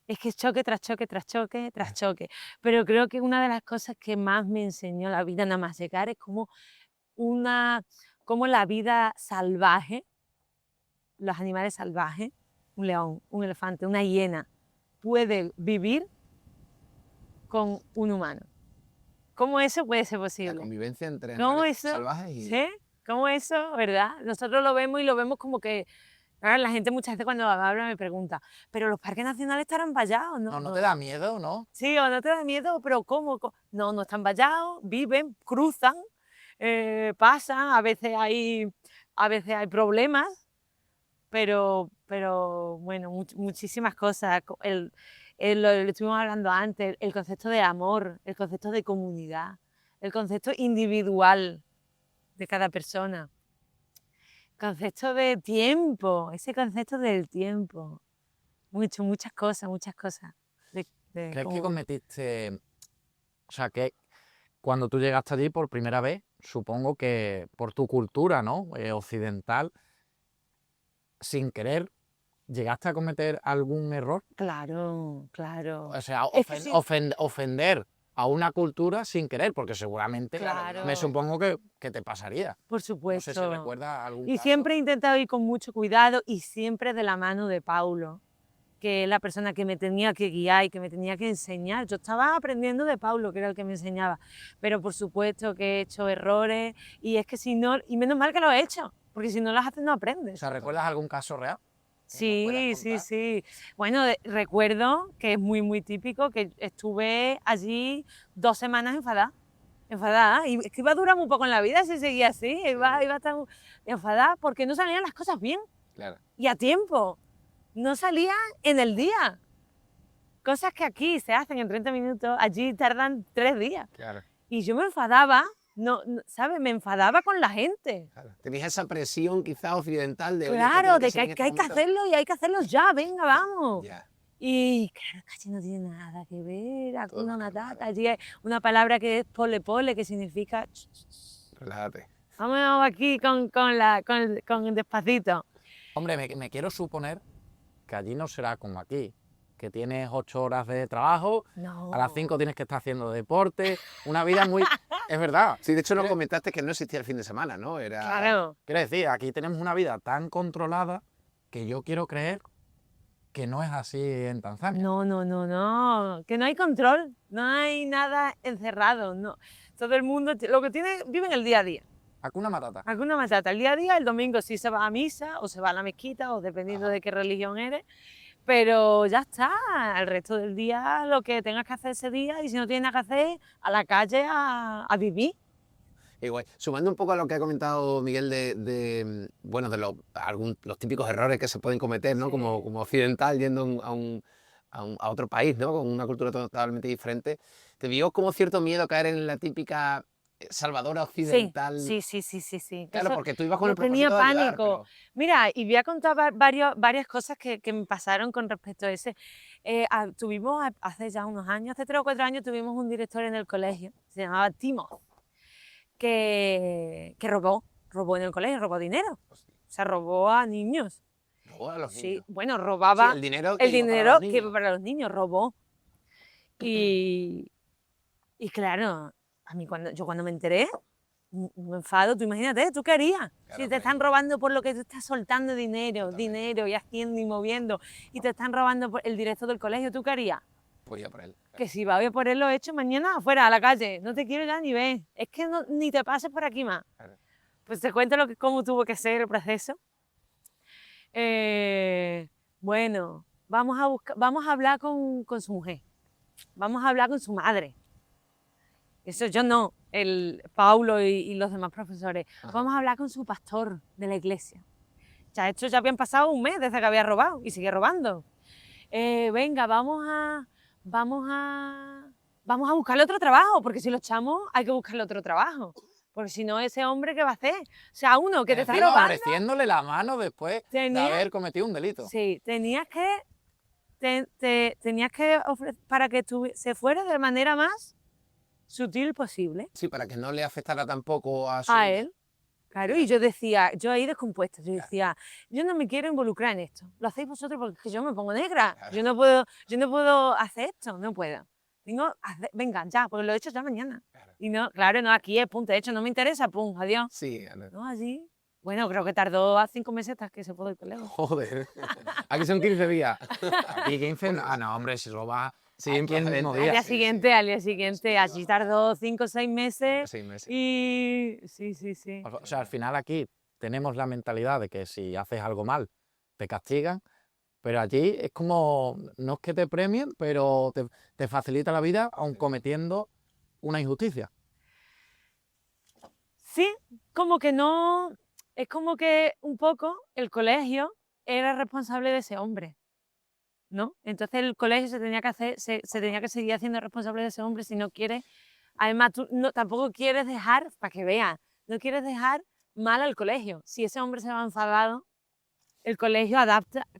Es que choque tras choque, tras choque, tras choque. Pero creo que una de las cosas que más me enseñó la vida nada más llegar es como la vida salvaje, los animales salvajes, un león, un elefante, una hiena, puede vivir con un humano. ¿Cómo eso puede ser La posible? convivencia entre ¿Cómo animales eso? salvajes y... ¿Sí? ¿Cómo eso? ¿Verdad? Nosotros lo vemos y lo vemos como que... Claro, la gente muchas veces cuando habla me pregunta, ¿pero los parques nacionales estarán vallados? No te da miedo, ¿no? Sí, o no te da miedo, pero ¿cómo? No, no están vallados, viven, cruzan, pasan, a veces hay problemas, pero bueno, muchísimas cosas. Lo estuvimos hablando antes, el concepto de amor, el concepto de comunidad, el concepto individual de cada persona, el concepto de tiempo, ese concepto del tiempo. Muchas cosas. ¿Crees que cometiste, o sea, que cuando tú llegaste allí por primera vez, supongo que por tu cultura, ¿no? Occidental, sin querer, llegaste a cometer algún error? Claro. O sea, Es que sí. ofender a una cultura sin querer, porque seguramente Claro. me supongo que te pasaría. Por No supuesto. sé si recuerdas algún Y caso. siempre he intentado ir con mucho cuidado y siempre de la mano de Paulo, que es la persona que me tenía que guiar y que me tenía que enseñar. Yo estaba aprendiendo de Paulo, que era el que me enseñaba, pero por supuesto que he hecho errores y es que si no, y menos mal que lo he hecho, porque si no las haces no O aprendes. sea, ¿recuerdas algún caso real? Sí, sí, sí. Bueno, recuerdo que es muy, muy típico que estuve allí 2 semanas enfadada, y es que iba a durar muy poco en la vida si seguía así, iba a estar enfadada porque no salían las cosas bien Claro. y a tiempo, no salían en el día. Cosas que aquí se hacen en 30 minutos, allí tardan 3 días. Claro. Y yo me enfadaba, ¿sabes? Me enfadaba con la gente. Claro. Tenías esa presión quizá occidental de, oye, Claro, de ser en que este hay que momento. hacerlo y hay que hacerlo ya, venga, vamos. Ya. Y claro, casi no tiene nada que ver, Todo Hakuna más Matata. calmado. Allí hay una palabra que es pole pole, que significa Relájate. vamos aquí con despacito. Hombre, me quiero suponer que allí no será como aquí, que tienes 8 horas de trabajo, No. a las 5 tienes que estar haciendo deporte, una vida muy... Es verdad. Sí, de hecho nos comentaste que no existía el fin de semana, ¿no? Era... Claro. Quiero decir, aquí tenemos una vida tan controlada que yo quiero creer que no es así en Tanzania. No, que no hay control, no hay nada encerrado, no. Todo el mundo, lo que tiene, vive en el día a día. Hakuna Matata. Hakuna Matata, el día a día, el domingo sí se va a misa o se va a la mezquita o dependiendo de qué religión eres, pero ya está, el resto del día lo que tengas que hacer ese día y si no tienes nada que hacer, a la calle a vivir. Igual, sumando un poco a lo que ha comentado Miguel bueno, de los típicos errores que se pueden cometer, ¿no? Sí. Como occidental yendo a otro país, ¿no? Con una cultura totalmente diferente. ¿Te vio como cierto miedo a caer en la típica salvadora occidental? Sí. Claro, Eso, porque tú ibas con yo el propósito tenía de ayudar, pánico. pero... Mira, y voy a contar varias cosas que me pasaron con respecto a ese. Tuvimos hace ya unos años, hace 3 o 4 años, tuvimos un director en el colegio, se llamaba Timo, que robó en el colegio, robó dinero. O sea, robó a niños. Robó a los Sí, niños. bueno, robaba Sí, el dinero el iba para dinero los que niños. iba para los niños, robó. Y claro, a mí cuando me enteré, me enfado, tú imagínate, ¿tú qué harías? Claro, Si te están robando por lo que tú estás soltando dinero y haciendo y moviendo, y te están robando por el director del colegio, ¿tú qué harías? Pues iba por él. Que si va a por él lo he hecho mañana afuera, a la calle, no te quiero ya ni ver, es que ni te pases por aquí más. Claro. Pues te cuento cómo tuvo que ser el proceso. Bueno, vamos a hablar con su mujer, vamos a hablar con su madre. Eso yo no, el Paulo y los demás profesores. Ajá. Vamos a hablar con su pastor de la iglesia. Ya esto ya habían pasado un mes desde que había robado y sigue robando. Venga, vamos a buscarle otro trabajo, porque si lo echamos hay que buscarle otro trabajo. Porque si no, ese hombre, ¿qué va a hacer? O sea, uno que te está Encima robando... ofreciéndole la mano después de haber cometido un delito. Sí, tenías que para que se fuera de manera más sutil posible. Sí, para que no le afectara tampoco a su... A él. Claro, y yo decía, yo ahí descompuesta, yo decía, yo no me quiero involucrar en esto. Lo hacéis vosotros porque es que yo me pongo negra. Claro. Yo no puedo hacer esto, no puedo. Venga, ya, porque lo he hecho ya mañana. Claro. Y no, claro, no, aquí es, punto, de hecho, no me interesa, pum, adiós. Sí, No, allí. Bueno, creo que tardó a 5 meses hasta que se pudo ir peleo. joder. Aquí son 15 días. Aquí 15... Ah, no, hombre, si roba... Sí, Aquí el mismo probablemente. día. Al día siguiente, allí tardó 5 o 6 meses. 6 meses. Y sí. O sea, al final aquí tenemos la mentalidad de que si haces algo mal, te castigan, pero allí es como, no es que te premien, pero te facilita la vida aun cometiendo una injusticia. Sí, como que no, es como que un poco el colegio era responsable de ese hombre, ¿no? Entonces el colegio se tenía que seguir haciendo responsable de ese hombre si no quieres, además tú tampoco quieres dejar, para que veas, no quieres dejar mal al colegio. Si ese hombre se va enfadado, el colegio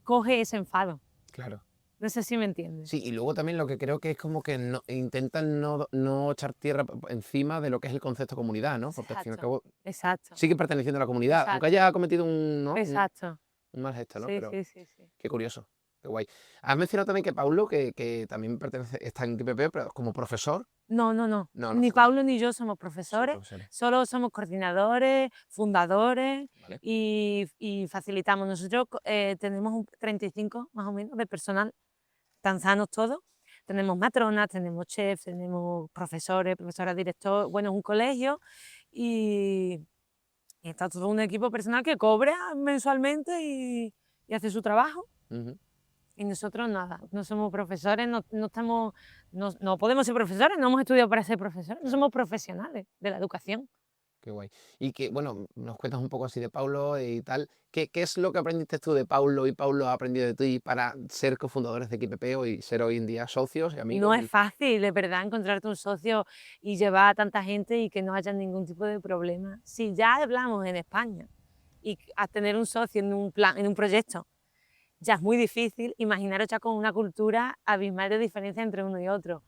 coge ese enfado. Claro. No sé si me entiendes. Sí, y luego también lo que creo que es como que intentan no echar tierra encima de lo que es el concepto comunidad, ¿no? Porque al fin y al cabo Exacto. sigue perteneciendo a la comunidad, Exacto. aunque haya cometido un Exacto. mal gesto, ¿no? Sí, Pero sí. qué curioso, qué guay. Has mencionado también que Paulo, que también está en TPP, pero como profesor, No, no, no. No, Ni no. Paulo ni yo somos Sí, profesores, profesores. solo somos coordinadores, fundadores Vale. y facilitamos. Nosotros tenemos 35 más o menos de personal, tan sanos todos. Tenemos matronas, tenemos chefs, tenemos profesores, profesoras, director, bueno, es un colegio y está todo un equipo personal que cobra mensualmente y hace su trabajo. Ujú. Y nosotros nada, no somos profesores, no podemos ser profesores, no hemos estudiado para ser profesores, no somos profesionales de la educación. Qué guay. Y que, bueno, nos cuentas un poco así de Paulo y tal. ¿Qué es lo que aprendiste tú de Paulo y Paulo ha aprendido de ti para ser cofundadores de Equipepeo y ser hoy en día socios y amigos? No es fácil, de verdad, encontrarte un socio y llevar a tanta gente y que no haya ningún tipo de problema. Si ya hablamos en España y a tener un socio en un plan, en un proyecto, ya es muy difícil, imaginaros ya con una cultura abismal de diferencia entre uno y otro.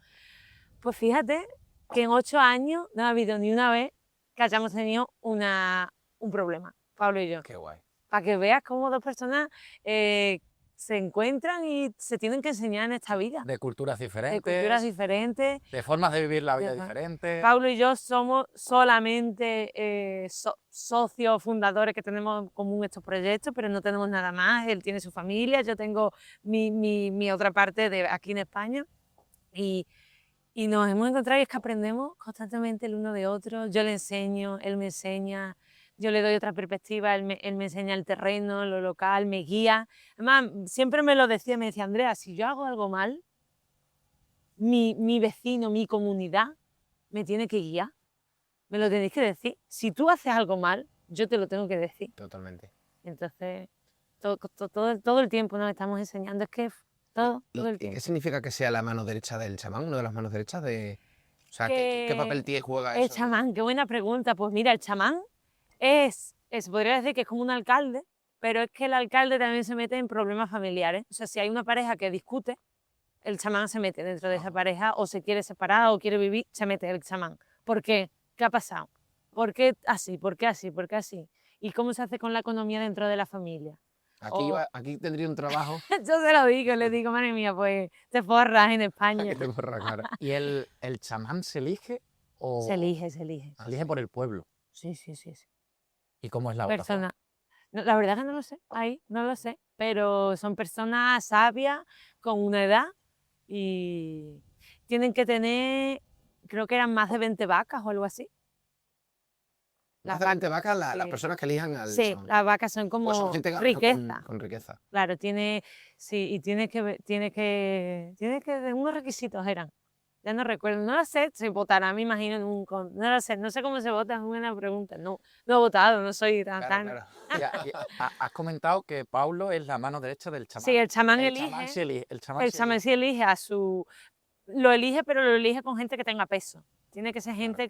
Pues fíjate que en 8 años no ha habido ni una vez que hayamos tenido un problema, Pablo y yo. Qué guay. Para que veas cómo dos personas se encuentran y se tienen que enseñar en esta vida. De culturas De diferentes, culturas diferentes. de formas de vivir la vida De- diferentes. Pablo y yo somos solamente socios fundadores que tenemos en común estos proyectos, pero no tenemos nada más. Él tiene su familia, yo tengo mi otra parte de aquí en España. Y nos hemos encontrado y es que aprendemos constantemente el uno de otro. Yo le enseño, él me enseña, yo le doy otra perspectiva, él me enseña el terreno, lo local, me guía. Además, siempre me lo decía, me decía, Andrea, si yo hago algo mal, mi vecino, mi comunidad, me tiene que guiar. Me lo tenéis que decir. Si tú haces algo mal, yo te lo tengo que decir. Totalmente. Entonces, todo el tiempo nos estamos enseñando, es que todo el ¿Y tiempo. qué significa que sea la mano derecha del chamán? Una de las manos derechas de... O sea, ¿qué papel juega El eso? chamán, qué buena pregunta. Pues mira, el chamán se podría decir que es como un alcalde, pero es que el alcalde también se mete en problemas familiares. O sea, si hay una pareja que discute, el chamán se mete dentro de esa pareja, o se quiere separar o quiere vivir, se mete el chamán. ¿Por qué? ¿Qué ha pasado? ¿Por qué así? ¿Por qué así? ¿Por qué así? ¿Y cómo se hace con la economía dentro de la familia? Aquí tendría un trabajo Yo se lo digo, le digo, madre mía, pues te forras en España. que te borra cara. ¿Y el chamán se elige o Se elige, se elige. se elige por el pueblo? Sí, sí, sí, sí. ¿Y cómo es la votación? Persona. No, la verdad que no lo sé, ahí no lo sé, pero son personas sabias, con una edad y tienen que tener, creo que eran más de 20 vacas o algo así. Más de 20 vacas las sí. personas que elijan al Sí, chamán. las vacas son como Pues son gente riqueza. con riqueza. Claro, sí, y tiene que, unos requisitos eran. Ya no recuerdo, no lo sé, se votará, me imagino, no lo sé, no sé cómo se vota, es una buena pregunta. No he votado, no soy tan... Claro. Has comentado que Paulo es la mano derecha del chamán. Sí, el chamán El elige. chamán sí elige. El chamán sí elige a su... Lo elige, pero lo elige con gente que tenga peso. Tiene que ser gente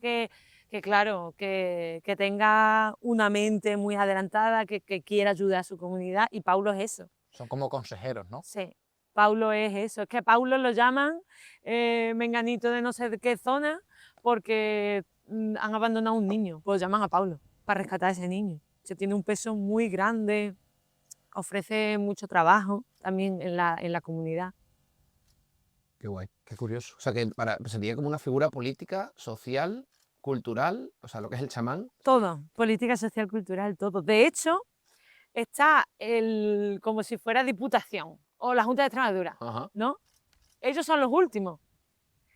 claro, que tenga una mente muy adelantada, que quiera ayudar a su comunidad, y Paulo es eso. Son como consejeros, ¿no? Sí, Paulo es eso. Es que a Paulo lo llaman menganito de no sé de qué zona porque han abandonado a un niño. Pues lo llaman a Paulo para rescatar a ese niño. Se tiene un peso muy grande, ofrece mucho trabajo también en la comunidad. Qué guay. Qué curioso. O sea, que sería como una figura política, social, cultural, o sea, lo que es el chamán. Todo, política social, cultural, todo. De hecho, está como si fuera Diputación o la Junta de Extremadura, Ajá. ¿no? Ellos son los últimos.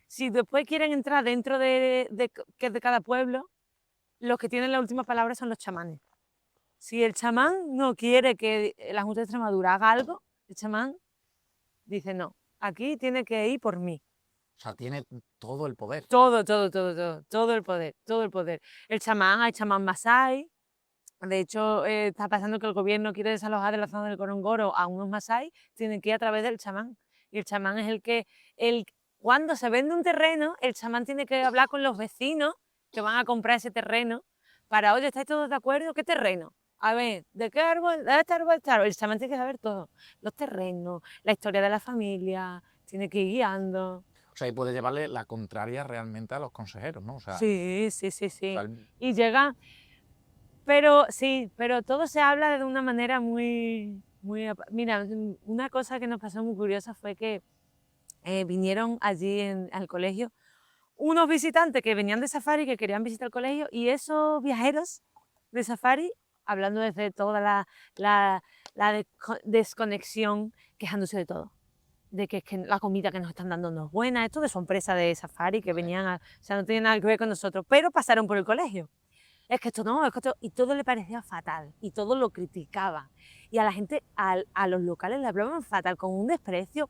Si después quieren entrar dentro de cada pueblo, los que tienen la última palabra son los chamanes. Si el chamán no quiere que la Junta de Extremadura haga algo, el chamán dice no, aquí tiene que ir por mí. O sea, tiene todo el poder. Todo el poder, todo el poder. El chamán, hay chamán masái. De hecho, está pasando que el gobierno quiere desalojar de la zona del Gorongoro a unos masái, tienen que ir a través del chamán. Y el chamán es cuando se vende un terreno, el chamán tiene que hablar con los vecinos que van a comprar ese terreno para, oye, ¿estáis todos de acuerdo? ¿Qué terreno? A ver, ¿de qué árbol? ¿De este árbol? El chamán tiene que saber todo. Los terrenos, la historia de la familia, tiene que ir guiando. O sea, y puede llevarle la contraria realmente a los consejeros, ¿no? O sea, Sí. o sea, Y llega... Pero sí, pero todo se habla de una manera muy... Mira, una cosa que nos pasó muy curiosa fue que vinieron allí al colegio unos visitantes que venían de safari, que querían visitar el colegio, y esos viajeros de safari, hablando desde toda la desconexión, quejándose de todo. De que es que la comida que nos están dando no es buena, esto de su empresa de safari, que venían, o sea, no tiene nada que ver con nosotros, pero pasaron por el colegio. Es que esto no, es que esto, y todo le parecía fatal, y todo lo criticaban. Y a la gente, a los locales le hablaban fatal, con un desprecio.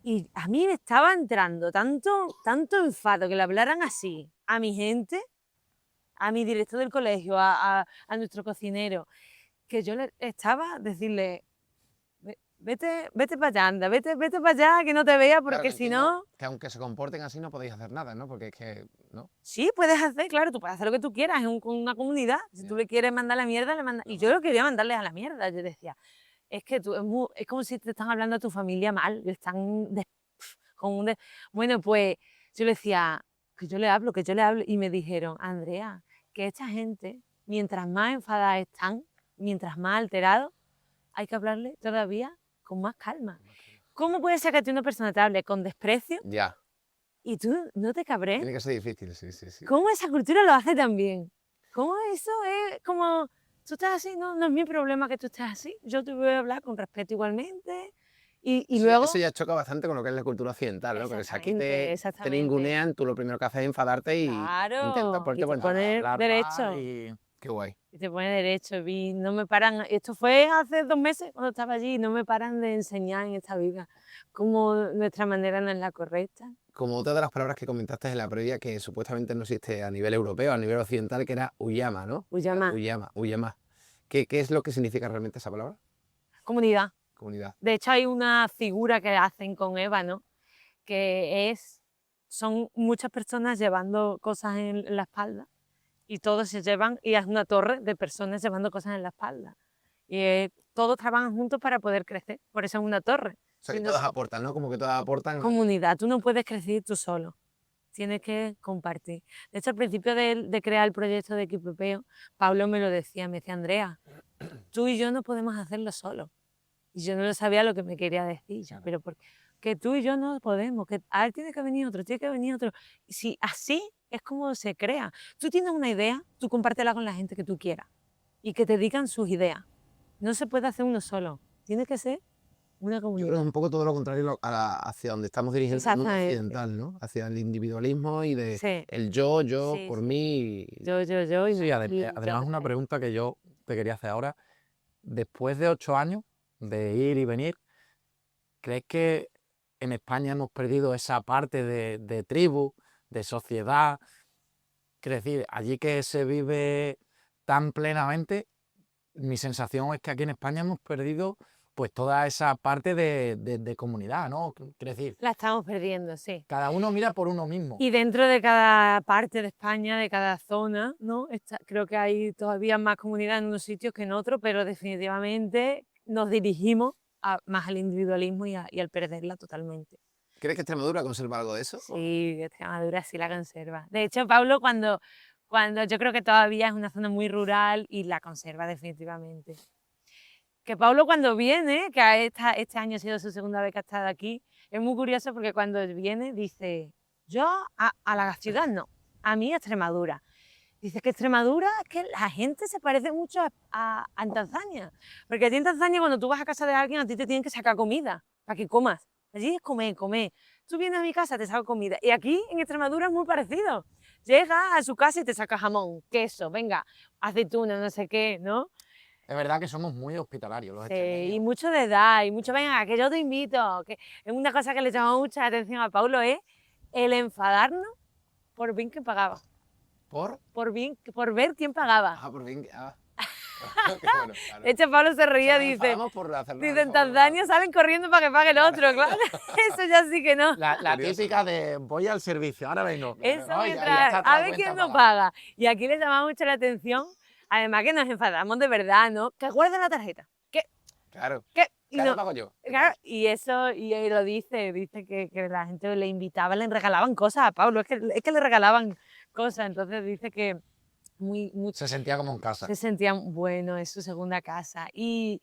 Y a mí me estaba entrando tanto enfado que le hablaran así a mi gente, a mi director del colegio, a nuestro cocinero, que yo le estaba decirle, vete para allá, anda, vete para allá, que no te vea, porque Claro, si entiendo no... que aunque se comporten así no podéis hacer nada, ¿no? Porque es que, ¿no? Sí, puedes hacer, claro, tú puedes hacer lo que tú quieras, una comunidad. Si tú le quieres mandar a la mierda, le mandas. Y yo lo quería mandarles a la mierda. Yo decía, es que es como si te están hablando a tu familia mal, le están con Bueno, pues yo le decía, que yo le hablo, y me dijeron, Andrea, que esta gente, mientras más enfadadas están, mientras más alterados, hay que hablarle todavía con más calma. ¿Cómo puede ser que a ti una persona te hable con desprecio Ya, y tú no te cabrees? tiene que ser difícil, sí. ¿Cómo esa cultura lo hace tan bien? ¿Cómo eso es como, tú estás así, no es mi problema que tú estés así, yo te voy a hablar con respeto igualmente, y Eso luego... eso ya choca bastante con lo que es la cultura occidental, ¿no? Porque si aquí te Exactamente. ningunean, tú lo primero que haces es enfadarte y intentas Claro, ponerte y te bueno. pones Hablar derecho, mal y Qué guay. y te pones derecho, y no me paran, esto fue hace 2 meses cuando estaba allí, y no me paran de enseñar en esta vida cómo nuestra manera no es la correcta. Como otra de las palabras que comentaste en la previa, que supuestamente no existe a nivel europeo, a nivel occidental, que era uyama, ¿no? Uyama. Uyama. ¿Qué es lo que significa realmente esa palabra? Comunidad. Comunidad. De hecho, hay una figura que hacen con ébano, que son muchas personas llevando cosas en la espalda, y todos se llevan, y es una torre de personas llevando cosas en la espalda. Y todos trabajan juntos para poder crecer, por eso es una torre. O sea, que Si no- todas aportan, ¿no? Como que todas aportan. Comunidad, tú no puedes crecer tú solo, tienes que compartir. De hecho, al principio de crear el proyecto de Equipepeo, Pablo me lo decía, me decía, Andrea, tú y yo no podemos hacerlo solos. Y yo no sabía lo que me quería decir, Claro. pero que tú y yo no podemos, que a ver, tiene que venir otro, tiene que venir otro. Y si así es como se crea. Tú tienes una idea, tú compártela con la gente que tú quieras y que te digan sus ideas. No se puede hacer uno solo, tiene que ser una Yo creo comunidad. que es un poco todo lo contrario hacia donde estamos dirigiendo el mundo Exactamente. occidental, ¿no? Hacia el individualismo y de Sí. el yo, Sí, por sí. mí. Yo, y sí, y además una pregunta que yo te quería hacer ahora. Después de 8 años de ir y venir, ¿crees que en España hemos perdido esa parte de tribu, de sociedad? Quiero decir, allí que se vive tan plenamente, mi sensación es que aquí en España hemos perdido pues toda esa parte de comunidad, ¿no? Quiero decir, La estamos perdiendo, sí. cada uno mira por uno mismo. Y dentro de cada parte de España, de cada zona, ¿no? Creo que hay todavía más comunidad en unos sitios que en otros, pero definitivamente nos dirigimos más al individualismo y al perderla totalmente. ¿Crees que Extremadura conserva algo de eso? Sí, Extremadura sí la conserva. De hecho, Pablo, cuando yo creo que todavía es una zona muy rural y la conserva definitivamente. Que Pablo cuando viene, que este año ha sido su segunda vez que ha estado aquí, es muy curioso porque cuando viene dice, yo a la ciudad no, a mí a Extremadura. Dice que Extremadura es que la gente se parece mucho a Tanzania. Porque a ti en Tanzania cuando tú vas a casa de alguien a ti te tienen que sacar comida para que comas. Allí es comer. Tú vienes a mi casa, te saco comida. Y aquí en Extremadura es muy parecido. Llegas a su casa y te saca jamón, queso, venga, aceituna, no sé qué, ¿no? Es verdad que somos muy hospitalarios los Sí, extremeños. y mucho de edad, y mucho, venga, que yo te invito. Que es una cosa que le llama mucha atención a Paulo, es el enfadarnos por bien que pagaba. ¿Por? Por ver quién pagaba. Ah, por fin. Qué bueno, claro. De hecho, Pablo se reía, O sea, nos dice, enfadamos por hacernos el en favor, Tanzania salen corriendo para que pague el otro, claro. Eso ya sí que no. La Curioso. típica de voy al servicio, ahora vengo. Eso Ay, ya mientras, está toda a la ver quién cuenta no pagada. paga. Y aquí le llama mucho la atención, además que nos enfadamos de verdad, ¿no? Que guarden la tarjeta. Claro. Y Claro, no- pago yo. Claro, y eso, y él lo dice que la gente le invitaba, le regalaban cosas a Pablo, es que le regalaban cosas, entonces dice que Se sentía como en casa. se sentían, bueno, es su segunda casa, y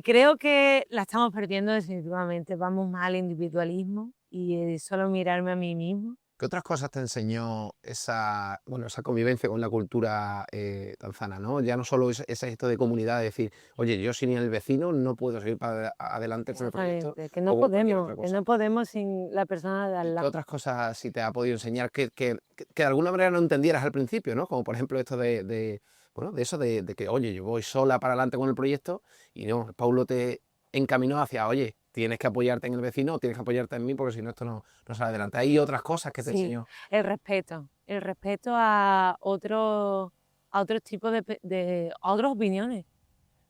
creo que la estamos perdiendo definitivamente, vamos más al individualismo, y solo mirarme a mí mismo. ¿Qué otras cosas te enseñó esa convivencia con la cultura tanzana, ¿no? Ya no solo ese gesto de comunidad, de decir, oye, yo sin el vecino no puedo seguir para adelante con el proyecto. Exactamente, que o cualquier otra que cosa. no podemos sin la persona de al ¿Qué lado. otras cosas sí te ha podido enseñar que de alguna manera no entendieras al principio, ¿no? Como por ejemplo esto de eso de que, oye, yo voy sola para adelante con el proyecto y no, Paulo te encaminó hacia, oye, tienes que apoyarte en el vecino, tienes que apoyarte en mí porque si no esto no sale adelante. Hay otras cosas que te Sí, enseñó. el respeto a otros tipos a otras opiniones.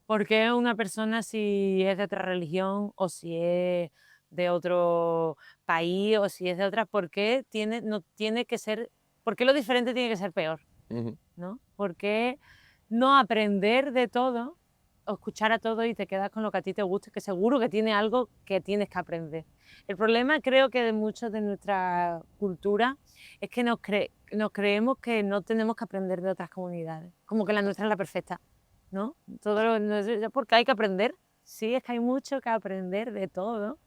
¿Por qué una persona si es de otra religión o si es de otro país o si es de otra, por qué no tiene que ser, por qué lo diferente tiene que ser peor? ¿No? ¿Por qué no aprender de todo o escuchar a todo y te quedas con lo que a ti te gusta, que seguro que tiene algo que tienes que aprender? El problema creo que de muchos de nuestra cultura es que nos creemos que no tenemos que aprender de otras comunidades, como que la nuestra es la perfecta, ¿no? Porque hay que aprender, sí, es que hay mucho que aprender de todo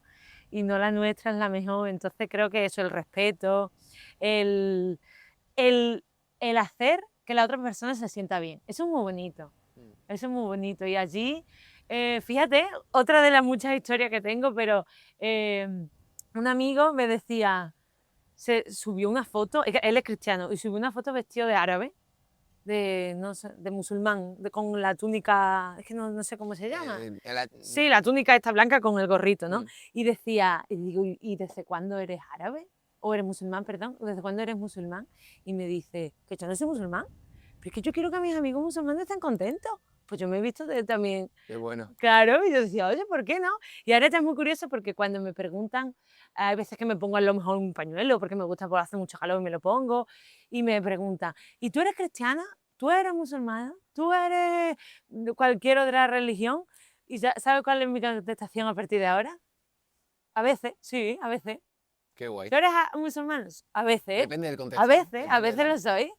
y no la nuestra es la mejor. Entonces creo que eso, el respeto, el hacer que la otra persona se sienta bien, eso es muy bonito. Eso es muy bonito. Y allí, fíjate, otra de las muchas historias que tengo, pero un amigo me decía, se subió una foto, él es cristiano, y subió una foto vestido de árabe, no sé, de musulmán, con la túnica, es que no sé cómo se llama. Sí, la túnica esta blanca con el gorrito, ¿no? Y decía, y digo, ¿y desde cuándo eres árabe? O eres musulmán, perdón, ¿desde cuándo eres musulmán? Y me dice, que yo no soy musulmán, pero es que yo quiero que mis amigos musulmanes estén contentos. Pues yo me he visto también. Qué bueno. Claro, y yo decía, oye, ¿por qué no? Y ahora está muy curioso porque cuando me preguntan, hay veces que me pongo a lo mejor un pañuelo porque me gusta, porque hace mucho calor y me lo pongo, y me preguntan, ¿y tú eres cristiana? ¿Tú eres musulmana? ¿Tú eres de cualquier otra religión? ¿Y sabes cuál es mi contestación a partir de ahora? A veces, sí, a veces. Qué guay. ¿Tú eres musulmán? A veces. Depende del contexto. A veces lo soy.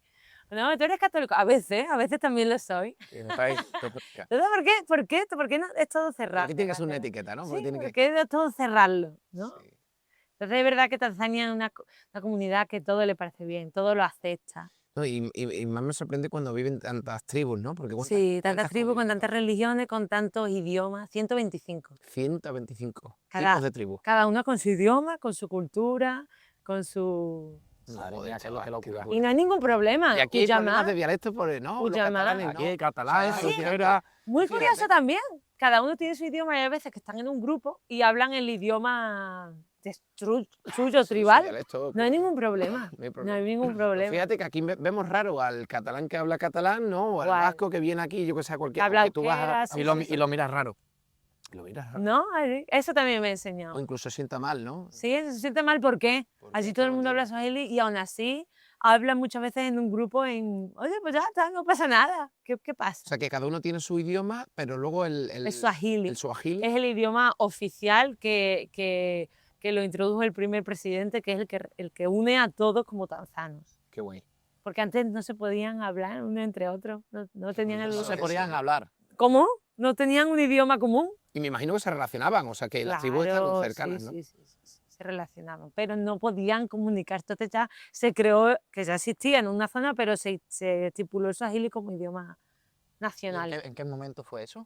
No, ¿tú eres católico? A veces también lo soy. Entonces, ¿por qué? ¿Por qué no es todo cerrado? Porque tiene que ser una etiqueta, ¿no? Sí, ¿por qué es todo cerrarlo? ¿no? Sí. Entonces es verdad que Tanzania es una comunidad que todo le parece bien, todo lo acepta. No, y más me sorprende cuando viven tantas tribus, ¿no? Porque Sí, tantas tribus, con tantas religiones, con tantos idiomas, 125. 125 tipos de tribus. Cada una con su idioma, con su cultura, con su... Joder, qué locura. Y no hay ningún problema. Y aquí hay problemas de dialectos, no, los catalanes, Aquí hay catalán, Sí. euskera. Muy curioso también. Cada uno tiene su idioma y hay veces que están en un grupo y hablan el idioma suyo, tribal. Dialecto, No hay ningún problema. No hay ningún problema. Fíjate que aquí vemos raro al catalán que habla catalán, ¿no? O al vasco que viene aquí, yo que sé, a cualquier... Habla que tú vas euskera, Y lo miras raro. Lo miras raro. No, eso también me he O enseñado. incluso se sienta mal, ¿no? Sí, se siente mal. ¿Por qué? Porque Allí todo el mundo habla swahili y aún así hablan muchas veces en un grupo oye, pues ya está, no pasa nada. ¿Qué pasa? O sea, que cada uno tiene su idioma, pero luego El swahili. El swahili. Es el idioma oficial que lo introdujo el primer presidente, que es el que une a todos como tanzanos. Qué guay. Porque antes no se podían hablar uno entre otros, no tenían el... No se podían hablar. ¿Cómo? No tenían un idioma común. Y me imagino que se relacionaban, o sea, que las tribus estaban cercanas, ¿no? Sí, se relacionaban, pero no podían comunicar. Entonces ya se creó, que ya existía en una zona, pero se estipuló el swahili como idioma nacional. ¿En qué momento fue eso?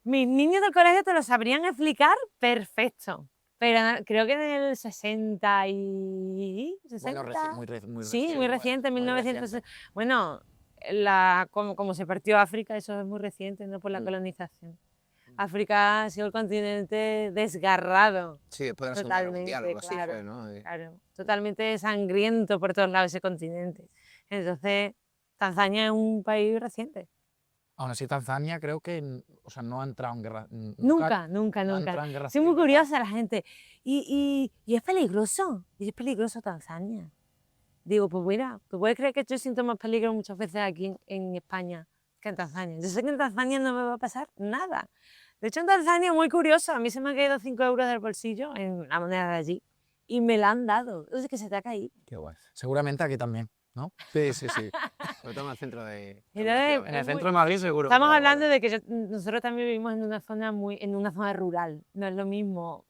Mis niños del colegio te lo sabrían explicar perfecto, pero creo que en el 60 y... 60. Bueno, muy reciente. Sí, muy reciente, muy 1960. reciente. Bueno, como se partió África, eso es muy reciente, no por la colonización. África ha sido el continente desgarrado. Sí, después de la Segunda Guerra Mundial, algo así fue, ¿no? Claro, totalmente sangriento por todos lados ese continente. Entonces, Tanzania es un país reciente. Aún así, Tanzania creo que no ha entrado en guerra. Nunca. No ha entrado en guerra Soy muy civil, curiosa la gente. Y es peligroso. Y es peligroso Tanzania. Digo, pues mira, ¿tú puedes creer que yo siento más peligro muchas veces aquí en España que en Tanzania? Yo sé que en Tanzania no me va a pasar nada. De hecho, en Tanzania, muy curioso, a mí se me han caído 5 euros del bolsillo en la moneda de allí. Y me la han dado. Es que se te ha caído. Qué guay. Seguramente aquí también, ¿no? Sí. Sobre todo en el centro de... En el centro de Madrid seguro. Estamos hablando de que nosotros también vivimos en una zona rural. No es lo mismo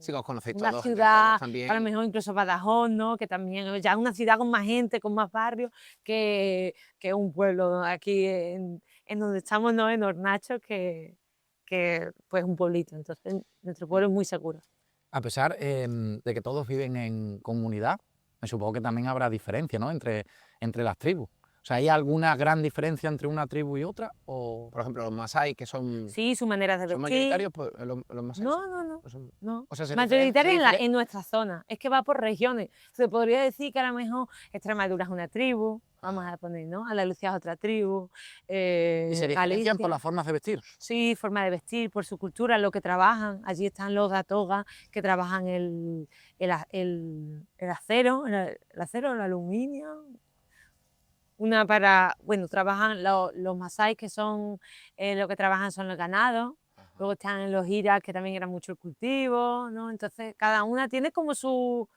Sí, que os conocéis una todos, entre ciudad, todos también. a lo mejor incluso Badajoz, ¿no? Que también ya es una ciudad con más gente, con más barrios, que un pueblo aquí en donde estamos, ¿no? En Hornacho, que pues un pueblito. Entonces, nuestro pueblo es muy seguro. A pesar de que todos viven en comunidad, me supongo que también habrá diferencia, ¿no? entre las tribus. O sea, ¿hay alguna gran diferencia entre una tribu y otra? O... Por ejemplo, los masái, que son Sí, sus maneras de ¿son vestir. mayoritarios, pues, los masái? No, no, no. ¿O son- No. o sea, se Mayoritaria diferen- en nuestra zona. Es que va por regiones. Se podría decir que a lo mejor Extremadura es una tribu, vamos a poner, ¿no? Andalucía es otra tribu. ¿Y se diferencian por Galicia. las formas de vestir? Sí, forma de vestir, por su cultura, lo que trabajan. Allí están los da toga, que trabajan el acero, el acero, el aluminio. Bueno, trabajan los masái, que son, lo que trabajan son los ganados. Luego están los iras, que también era mucho el cultivo, ¿no? Entonces, cada una tiene como su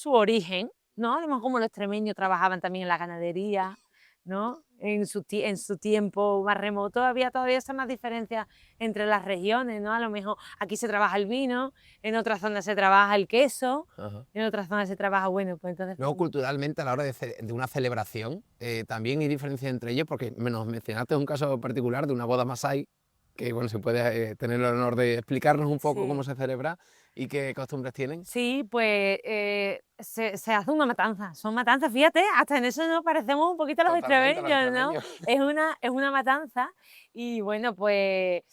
origen, ¿no? Además, como los extremeños trabajaban también en la ganadería, ¿no? En su tiempo más remoto había todavía esa más diferencia entre las regiones, ¿no? A lo mejor aquí se trabaja el vino, en otras zonas se trabaja el queso, Ajá. en otras zonas se trabaja, bueno, pues entonces... Luego, culturalmente, a la hora de una celebración, también hay diferencia entre ellos, porque nos mencionaste un caso particular de una boda masái, que bueno, si puedes tener el honor de explicarnos un poco Sí. cómo se celebra y qué costumbres tienen. Sí, pues se hace una matanza. Son matanzas, fíjate, hasta en eso nos parecemos un poquito a los Totalmente, a los extremeños, ¿no? extremeños. Es una matanza y bueno, pues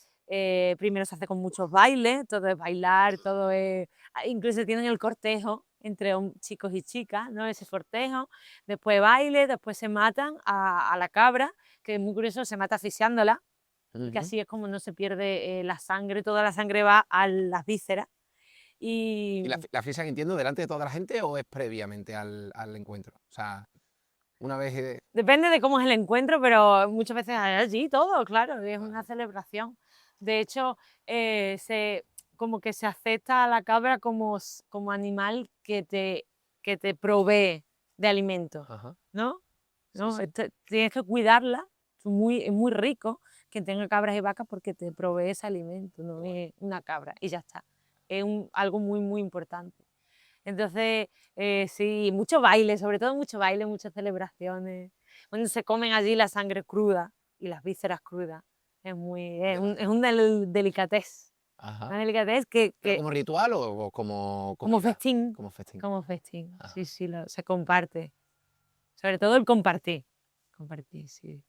primero se hace con muchos bailes, todo es bailar, todo es... Incluso tienen el cortejo entre chicos y chicas, ¿no? Ese cortejo, después baile, después se matan a la cabra, que es muy curioso, se mata asfixiándola, que así es como no se pierde la sangre, toda la sangre va a las vísceras. ¿Y la fiesta que entiendo delante de toda la gente o es previamente al encuentro? O sea, una vez... Depende de cómo es el encuentro, pero muchas veces hay allí todo, claro, es una celebración. De hecho, como que se acepta a la cabra como animal que te provee de alimento, Ajá. ¿no? ¿No? Sí, sí. Tienes que cuidarla, es muy rico que tenga cabras y vacas porque te provee ese alimento, no es una cabra y ya está. Es algo muy, muy importante. Entonces, sí, mucho baile, sobre todo mucho baile, muchas celebraciones. Bueno, se comen allí la sangre cruda y las vísceras crudas. Es un delicatez. Ajá. Una delicatez ¿Pero que como ritual o como como comida? festín. Como festín. Como festín. Ajá. Sí, sí, se comparte. Sobre todo el compartir. Compartir, sí.